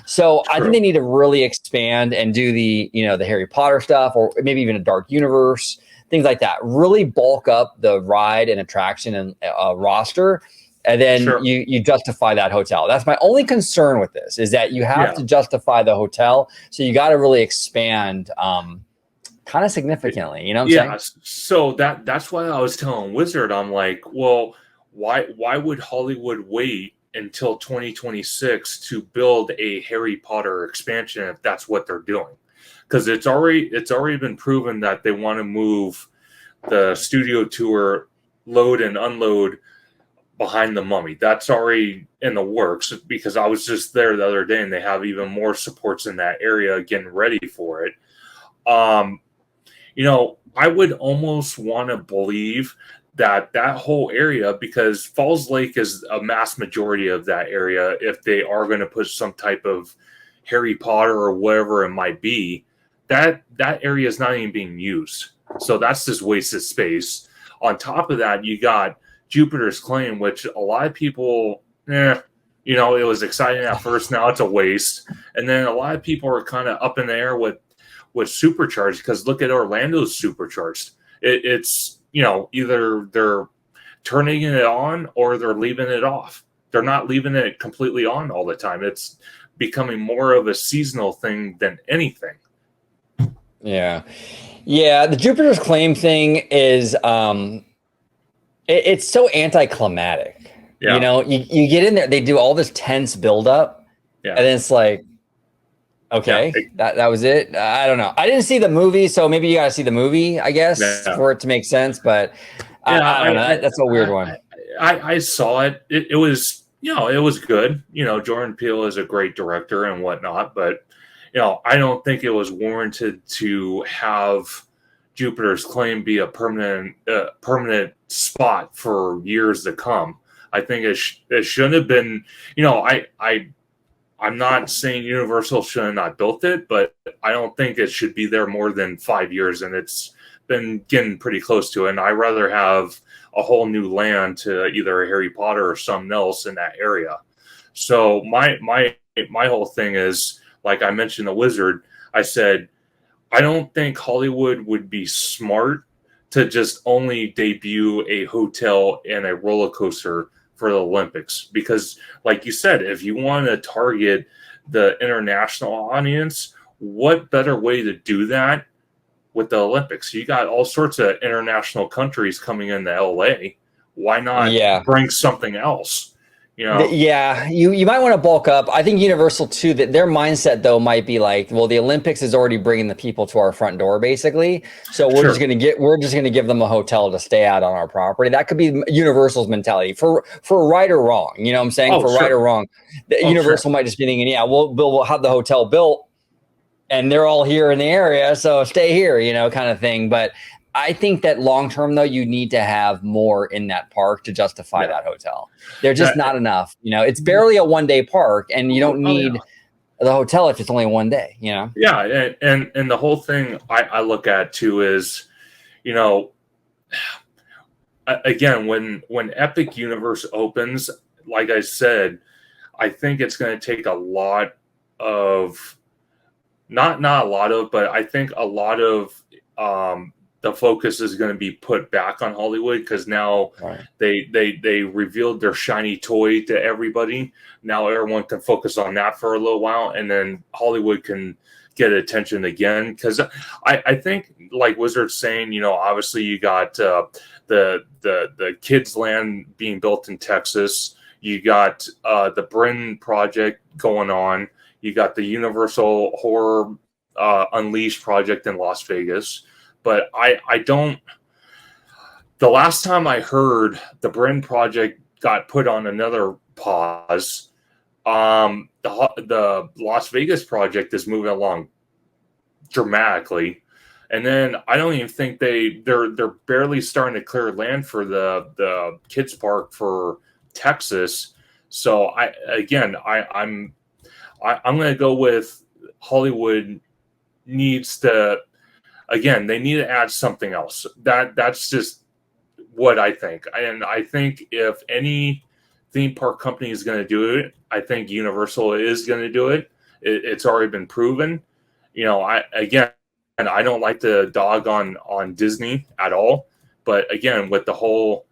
So I think they need to really expand and do the Harry Potter stuff, or maybe even a dark universe, things like that. Really bulk up the ride and attraction and roster. And then you justify that hotel. That's my only concern with this, is that you have to justify the hotel. So you got to really expand kind of significantly, you know what I'm saying? So that's why I was telling Wizard, I'm like, well, why would Hollywood wait until 2026 to build a Harry Potter expansion if that's what they're doing? Because it's already been proven that they want to move the studio tour load and unload behind the Mummy. That's already in the works, because I was just there the other day and they have even more supports in that area getting ready for it. I would almost want to believe that whole area, because Falls Lake is a mass majority of that area, if they are going to put some type of Harry Potter or whatever it might be, that area is not even being used. So that's just wasted space. On top of that, you got Jupiter's Claim, which a lot of people, it was exciting at first. Now it's a waste. And then a lot of people are kind of up in the air with Supercharged, because look at Orlando's Supercharged. It's either they're turning it on or they're leaving it off. They're not leaving it completely on all the time. It's becoming more of a seasonal thing than anything. Yeah. The Jupiter's Claim thing is it's so anticlimactic. You get in there, they do all this tense buildup, and then it's like, okay, that was it. I don't know. I didn't see the movie, so maybe you got to see the movie, I guess, for it to make sense. But I don't know. That's a weird one. I saw it. It was, it was good. Jordan Peele is a great director and whatnot, but I don't think it was warranted to have Jupiter's Claim be a permanent spot for years to come. I think it shouldn't have been. I'm not saying Universal should have not built it, but I don't think it should be there more than 5 years, and it's been getting pretty close to it. And I'd rather have a whole new land to either Harry Potter or something else in that area. So my whole thing is, like I mentioned the Wizard, I said, I don't think Hollywood would be smart to just only debut a hotel and a roller coaster for the Olympics, because like you said, if you want to target the international audience, what better way to do that with the Olympics? You got all sorts of international countries coming into LA. Why not bring something else? You might want to bulk up. I think Universal too, that their mindset though might be like, well, the Olympics is already bringing the people to our front door, basically. So we're just going to give them a hotel to stay at on our property. That could be Universal's mentality for right or wrong. You know what I'm saying? Right or wrong, Universal might just be thinking, we'll have the hotel built, and they're all here in the area, so stay here, kind of thing. But I think that long term, though, you need to have more in that park to justify that hotel. They're just not enough. It's barely a 1 day park, and you don't need the hotel if it's only 1 day. Yeah, and the whole thing I look at too is, again, when Epic Universe opens, like I said, I think it's going to take a lot of not a lot of, but I think a lot of the focus is going to be put back on Hollywood, because now they revealed their shiny toy to everybody. Now everyone can focus on that for a little while, and then Hollywood can get attention again. Because I think, like Wizard's saying, obviously you got the Kids Land being built in Texas. You got the Bryn project going on. You got the Universal Horror Unleashed project in Las Vegas. But I don't. The last time I heard, the Bryn project got put on another pause. The Las Vegas project is moving along dramatically, and then I don't even think they're barely starting to clear land for the kids park for Texas. So I'm going to go with Hollywood needs to. Again, they need to add something else. That's just what I think. And I think if any theme park company is going to do it, I think Universal is going to do it. It's already been proven. I don't like to dog on Disney at all. But again, with the whole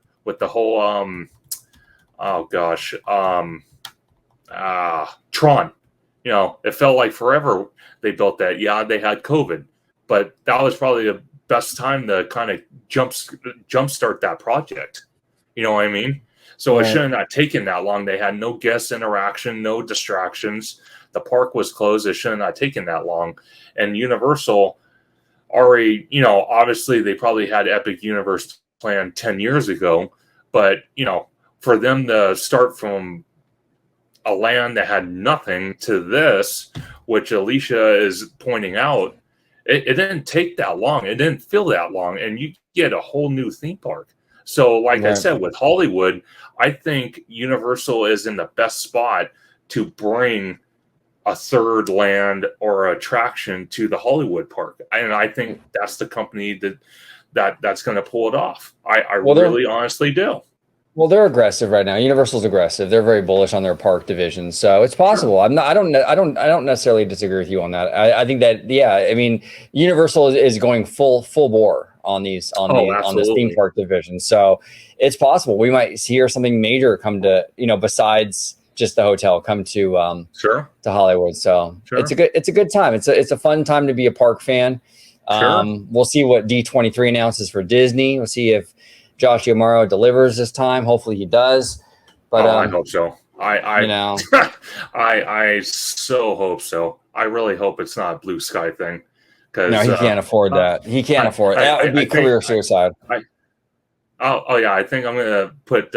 Tron, it felt like forever they built that. Yeah, they had COVID. But that was probably the best time to kind of jumpstart that project. You know what I mean? So It should have not taken that long. They had no guest interaction, no distractions. The park was closed. It should have not taken that long. And Universal already, obviously they probably had Epic Universe planned 10 years ago. But, for them to start from a land that had nothing to this, which Alicia is pointing out, it didn't take that long. It didn't feel that long. And you get a whole new theme park. So like I said, with Hollywood, I think Universal is in the best spot to bring a third land or attraction to the Hollywood park. And I think that's the company that's going to pull it off. I really honestly do. Well, they're aggressive right now. Universal's aggressive. They're very bullish on their park division, so it's possible. Sure. I don't necessarily disagree with you on that. I think that Universal is going full bore on this theme park division. So it's possible we might hear something major come to besides just the hotel come to to Hollywood. So it's a good time. It's a fun time to be a park fan. We'll see what D23 announces for Disney. We'll see if Josh Yamaro delivers this time. Hopefully he does. But I hope so. I so hope so. I really hope it's not a blue sky thing. No, he can't afford that. He can't afford it. That would be career suicide. I think I'm gonna put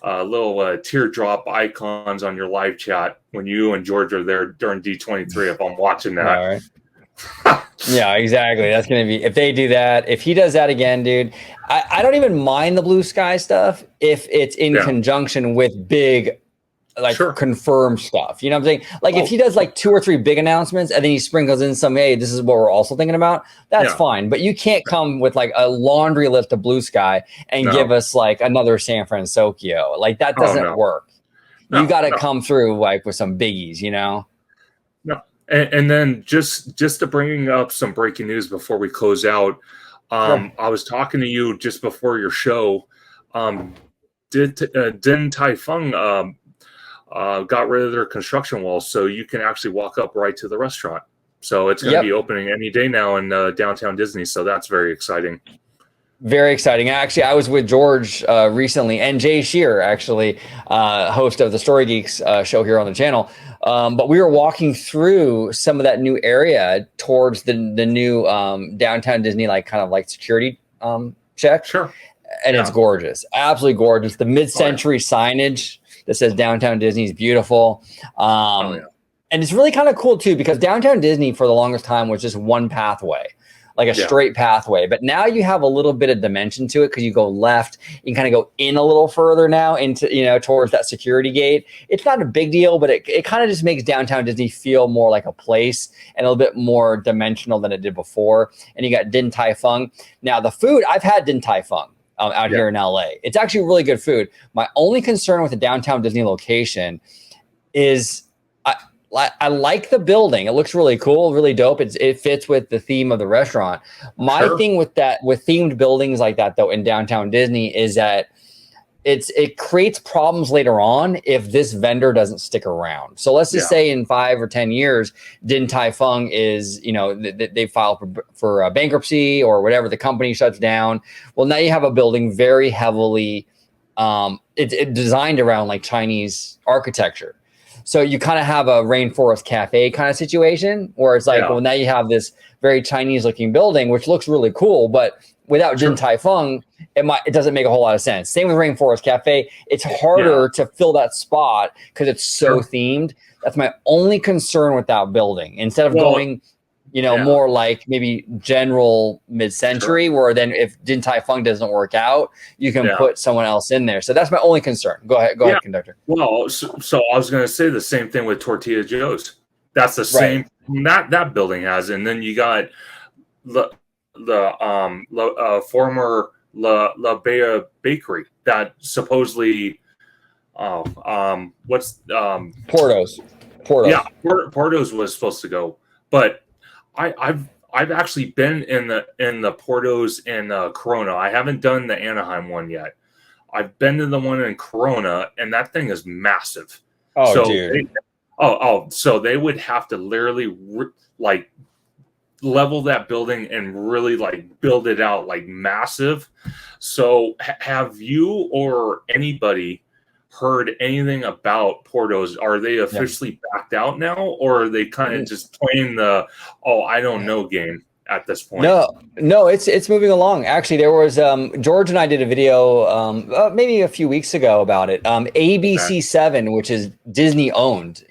little teardrop icons on your live chat when you and George are there during D23 if I'm watching that. All right. Yeah, exactly. That's going to be, if they do that, if he does that again, dude, I don't even mind the blue sky stuff if it's in conjunction with big, confirmed stuff. You know what I'm saying? Like if he does like 2 or 3 big announcements and then he sprinkles in some, hey, this is what we're also thinking about. That's fine. But you can't come with like a laundry list of blue sky and give us like another San Francisco. Like that doesn't work. You got to come through like with some biggies, No. And then just to bring up some breaking news before we close out, I was talking to you just before your show. Din Tai Fung got rid of their construction walls, so you can actually walk up right to the restaurant. So it's going to be opening any day now in downtown Disney. So that's very exciting. Very exciting. Actually, I was with George recently, and Jay Shear, actually, host of the Story Geeks show here on the channel. But we were walking through some of that new area towards the new downtown Disney, kind of security check. Sure. And it's gorgeous. Absolutely gorgeous. The mid-century signage that says downtown Disney is beautiful. And it's really kind of cool, too, because downtown Disney for the longest time was just one pathway. Like a straight pathway. But now you have a little bit of dimension to it because you go left. You can kind of go in a little further now into, towards that security gate. It's not a big deal, but it kind of just makes downtown Disney feel more like a place and a little bit more dimensional than it did before. And you got Din Tai Fung. Now, the food, I've had Din Tai Fung. out here in LA. It's actually really good food. My only concern with the downtown Disney location is I like the building. It looks really cool, really dope. It fits with the theme of the restaurant. My thing with themed buildings like that, though, in downtown Disney is that it creates problems later on if this vendor doesn't stick around. So let's just say in 5 or 10 years, Din Tai Fung is, they file for bankruptcy or whatever, the company shuts down. Well, now you have a building very heavily, it's designed around like Chinese architecture. So you kind of have a Rainforest Cafe kind of situation where it's like, well, now you have this very Chinese looking building, which looks really cool, but without Din Tai Fung, it doesn't make a whole lot of sense. Same with Rainforest Cafe. It's harder to fill that spot because it's so themed. That's my only concern with that building. Instead of going, more like maybe general mid-century, where then if Din Tai Fung doesn't work out, you can put someone else in there. So that's my only concern. Go ahead, conductor. Well, so I was going to say the same thing with Tortilla Joe's. That's the same that building has, and then you got the former La Bea Bakery that supposedly Porto's. Yeah, Porto's was supposed to go, but I've actually been in the Porto's in Corona. I haven't done the Anaheim one yet. I've been to the one in Corona, and that thing is massive. Oh, so dude. So they would have to literally level that building and really build it out massive. So have you or anybody heard anything about Porto's? Are they officially backed out now, or are they kind of just playing the I don't know game at this point? No, it's moving along. Actually, there was George and I did a video maybe a few weeks ago about it. ABC7, which is Disney owned,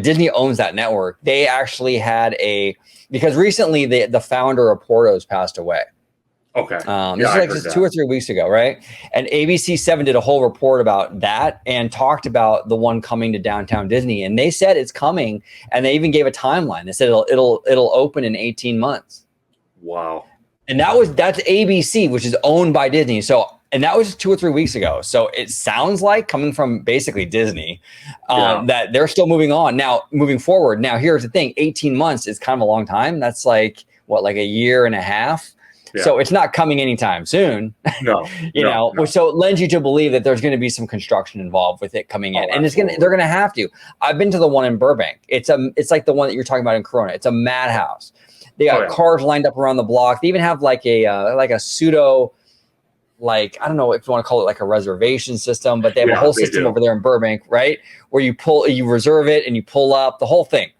Disney owns that network. They actually had because recently the founder of Porto's passed away. Okay. This is 2 or 3 weeks ago, right? And ABC7 did a whole report about that and talked about the one coming to downtown Disney. And they said it's coming, and they even gave a timeline. They said it'll open in 18 months. Wow. And that's ABC, which is owned by Disney. So, and that was 2 or 3 weeks ago. So it sounds like, coming from basically Disney, that they're still moving on. Now, moving forward. Now, here's the thing: 18 months is kind of a long time. That's like a year and a half. Yeah. So it's not coming anytime soon. No, So it lends you to believe that there's going to be some construction involved with it coming in, and they're going to have to. I've been to the one in Burbank. It's like the one that you're talking about in Corona. It's a madhouse. They got cars lined up around the block. They even have a pseudo, I don't know if you want to call it like a reservation system, but they have a whole system over there in Burbank, right? Where you reserve it and you pull up the whole thing.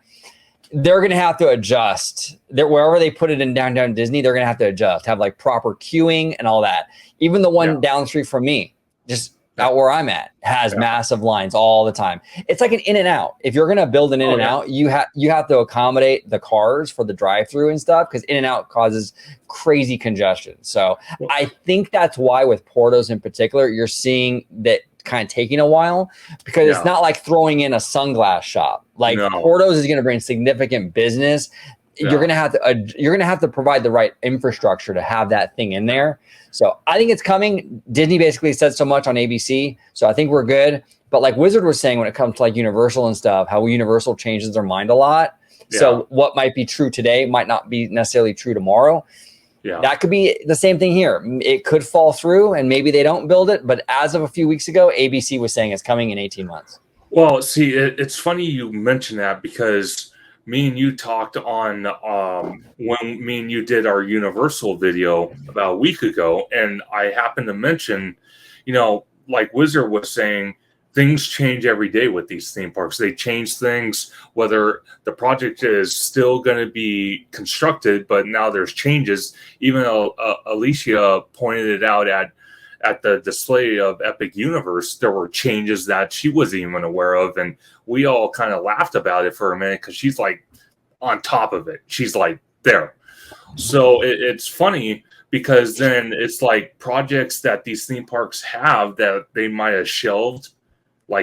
They're going to have to adjust. Wherever they put it in downtown Disney, they're going to have to adjust, have proper queuing and all that. Even the one down the street from me, just out where I'm at, has massive lines all the time. It's like an In-N-Out. If you're going to build an In-N-Out, you have to accommodate the cars for the drive-through and stuff, because In-N-Out causes crazy congestion. So I think that's why with Porto's in particular, you're seeing that kind of taking a while, because it's not like throwing in a sunglass shop. Porto's is going to bring significant business. You're going to have to provide the right infrastructure to have that thing in there. So I think it's coming. Disney basically said so much on ABC, so I think we're good. But like Wizard was saying, when it comes to Universal and stuff, how Universal changes their mind a lot. Yeah. So what might be true today might not be necessarily true tomorrow. Yeah. That could be the same thing here. It could fall through and maybe they don't build it. But as of a few weeks ago, ABC was saying it's coming in 18 months. Well, see, it's funny you mention that, because me and you talked on when me and you did our Universal video about a week ago. And I happened to mention, like Wizard was saying, things change every day with these theme parks. They change things, whether the project is still going to be constructed, but now there's changes. Even though Alicia pointed it out at the display of Epic Universe, there were changes that she wasn't even aware of. And we all kind of laughed about it for a minute, because she's on top of it. She's there. So it's funny, because then it's projects that these theme parks have that they might have shelved.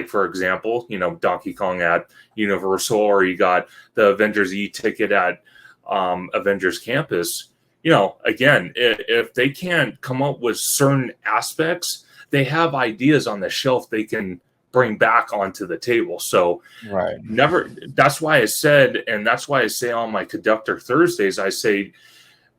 For example, Donkey Kong at Universal, or you got the Avengers E-ticket at Avengers Campus. again, if they can't come up with certain aspects, they have ideas on the shelf they can bring back onto the table. So right. That's why I said, and that's why I say on my Conductor Thursdays, I say,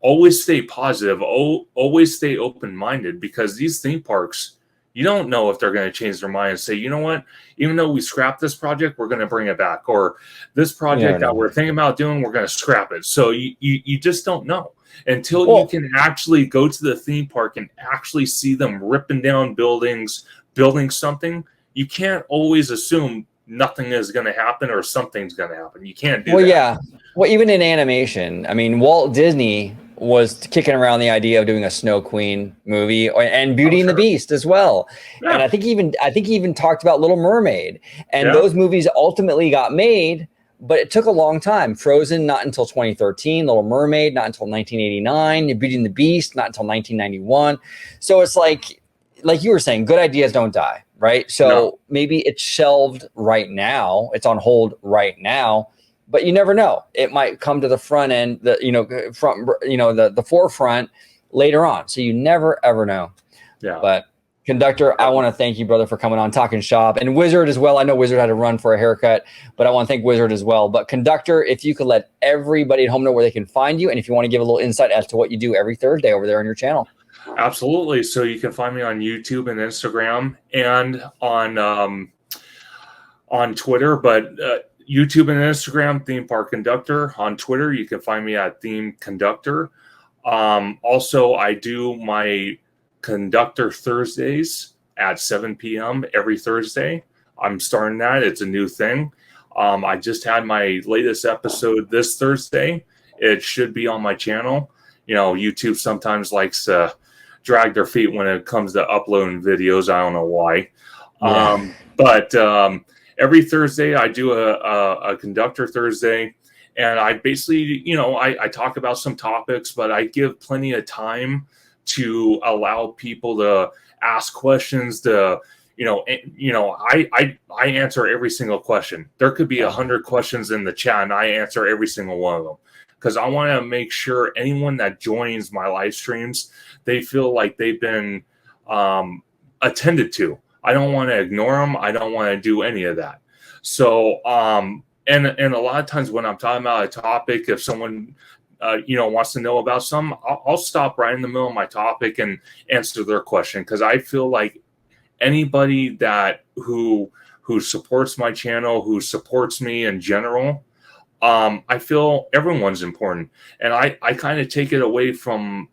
always stay positive, always stay open-minded, because these theme parks, you don't know if they're going to change their mind and say, you know what, even though we scrapped this project, we're going to bring it back. Or this project that we're thinking about doing, we're going to scrap it. So you just don't know until you can actually go to the theme park and actually see them ripping down buildings, building something. You can't always assume nothing is going to happen or something's going to happen. You can't do that. Yeah. Well, even in animation, I mean, Walt Disney was kicking around the idea of doing a Snow Queen movie and Beauty and the Beast as well. Yeah. And I think he even talked about Little Mermaid, and those movies ultimately got made, but it took a long time. Frozen, not until 2013. Little Mermaid, not until 1989. Beauty and the Beast, not until 1991. So it's like you were saying, good ideas don't die, right? So maybe it's shelved right now. It's on hold right now. But you never know. It might come to the front end, the forefront later on. So you never ever know. Yeah. But Conductor, I want to thank you, brother, for coming on, talking shop, and Wizard as well. I know Wizard had to run for a haircut, but I want to thank Wizard as well. But Conductor, if you could let everybody at home know where they can find you, and if you want to give a little insight as to what you do every Thursday over there on your channel. Absolutely. So you can find me on YouTube and Instagram and on Twitter, but YouTube and Instagram, Theme Park Conductor. On Twitter, you can find me at Theme Conductor. Also, I do my Conductor Thursdays at 7 p.m. every Thursday. I'm starting that. It's a new thing. I just had my latest episode this Thursday. It should be on my channel. YouTube sometimes likes to drag their feet when it comes to uploading videos. I don't know why. But every Thursday, I do a Conductor Thursday, and I basically, I talk about some topics, but I give plenty of time to allow people to ask questions. I answer every single question. There could be 100 questions in the chat, and I answer every single one of them, because I want to make sure anyone that joins my live streams, they feel like they've been attended to. I don't want to ignore them. I don't want to do any of that. So, and a lot of times when I'm talking about a topic, if someone, wants to know about something, I'll stop right in the middle of my topic and answer their question. Because I feel like anybody who supports my channel, who supports me in general, I feel everyone's important. And I kind of take it away from,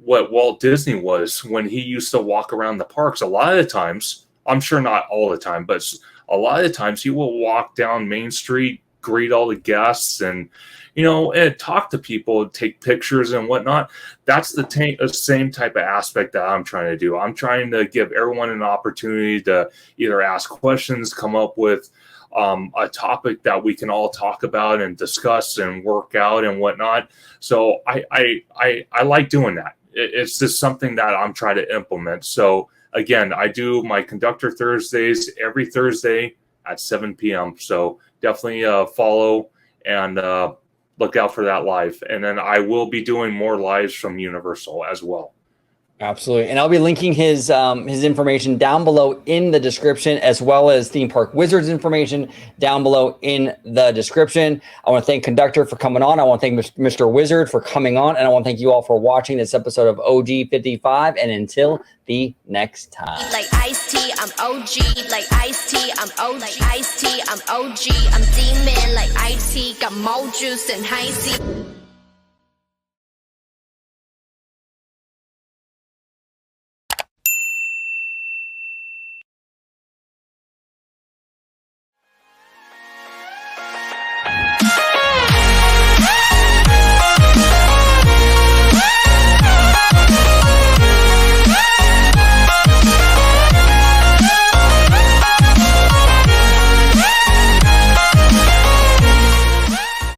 what Walt Disney was when he used to walk around the parks. A lot of the times, I'm sure not all the time, but a lot of the times he will walk down Main Street, greet all the guests, and and talk to people, take pictures and whatnot. That's the same type of aspect that I'm trying to do. I'm trying to give everyone an opportunity to either ask questions, come up with a topic that we can all talk about and discuss and work out and whatnot. So I like doing that. It's just something that I'm trying to implement. So again, I do my Conductor Thursdays every Thursday at 7 p.m. So definitely follow and look out for that live. And then I will be doing more lives from Universal as well. Absolutely. And I'll be linking his information down below in the description, as well as Theme Park Wizards information down below in the description. I want to thank Conductor for coming on. I want to thank Mr. Wizard for coming on. And I want to thank you all for watching this episode of OG 55. And until the next time. Like Ice-T, I'm OG. Like Ice-T, I'm OG. Like Ice-T, I'm OG. I'm demon like Ice-T. Got more juice than Ice-T.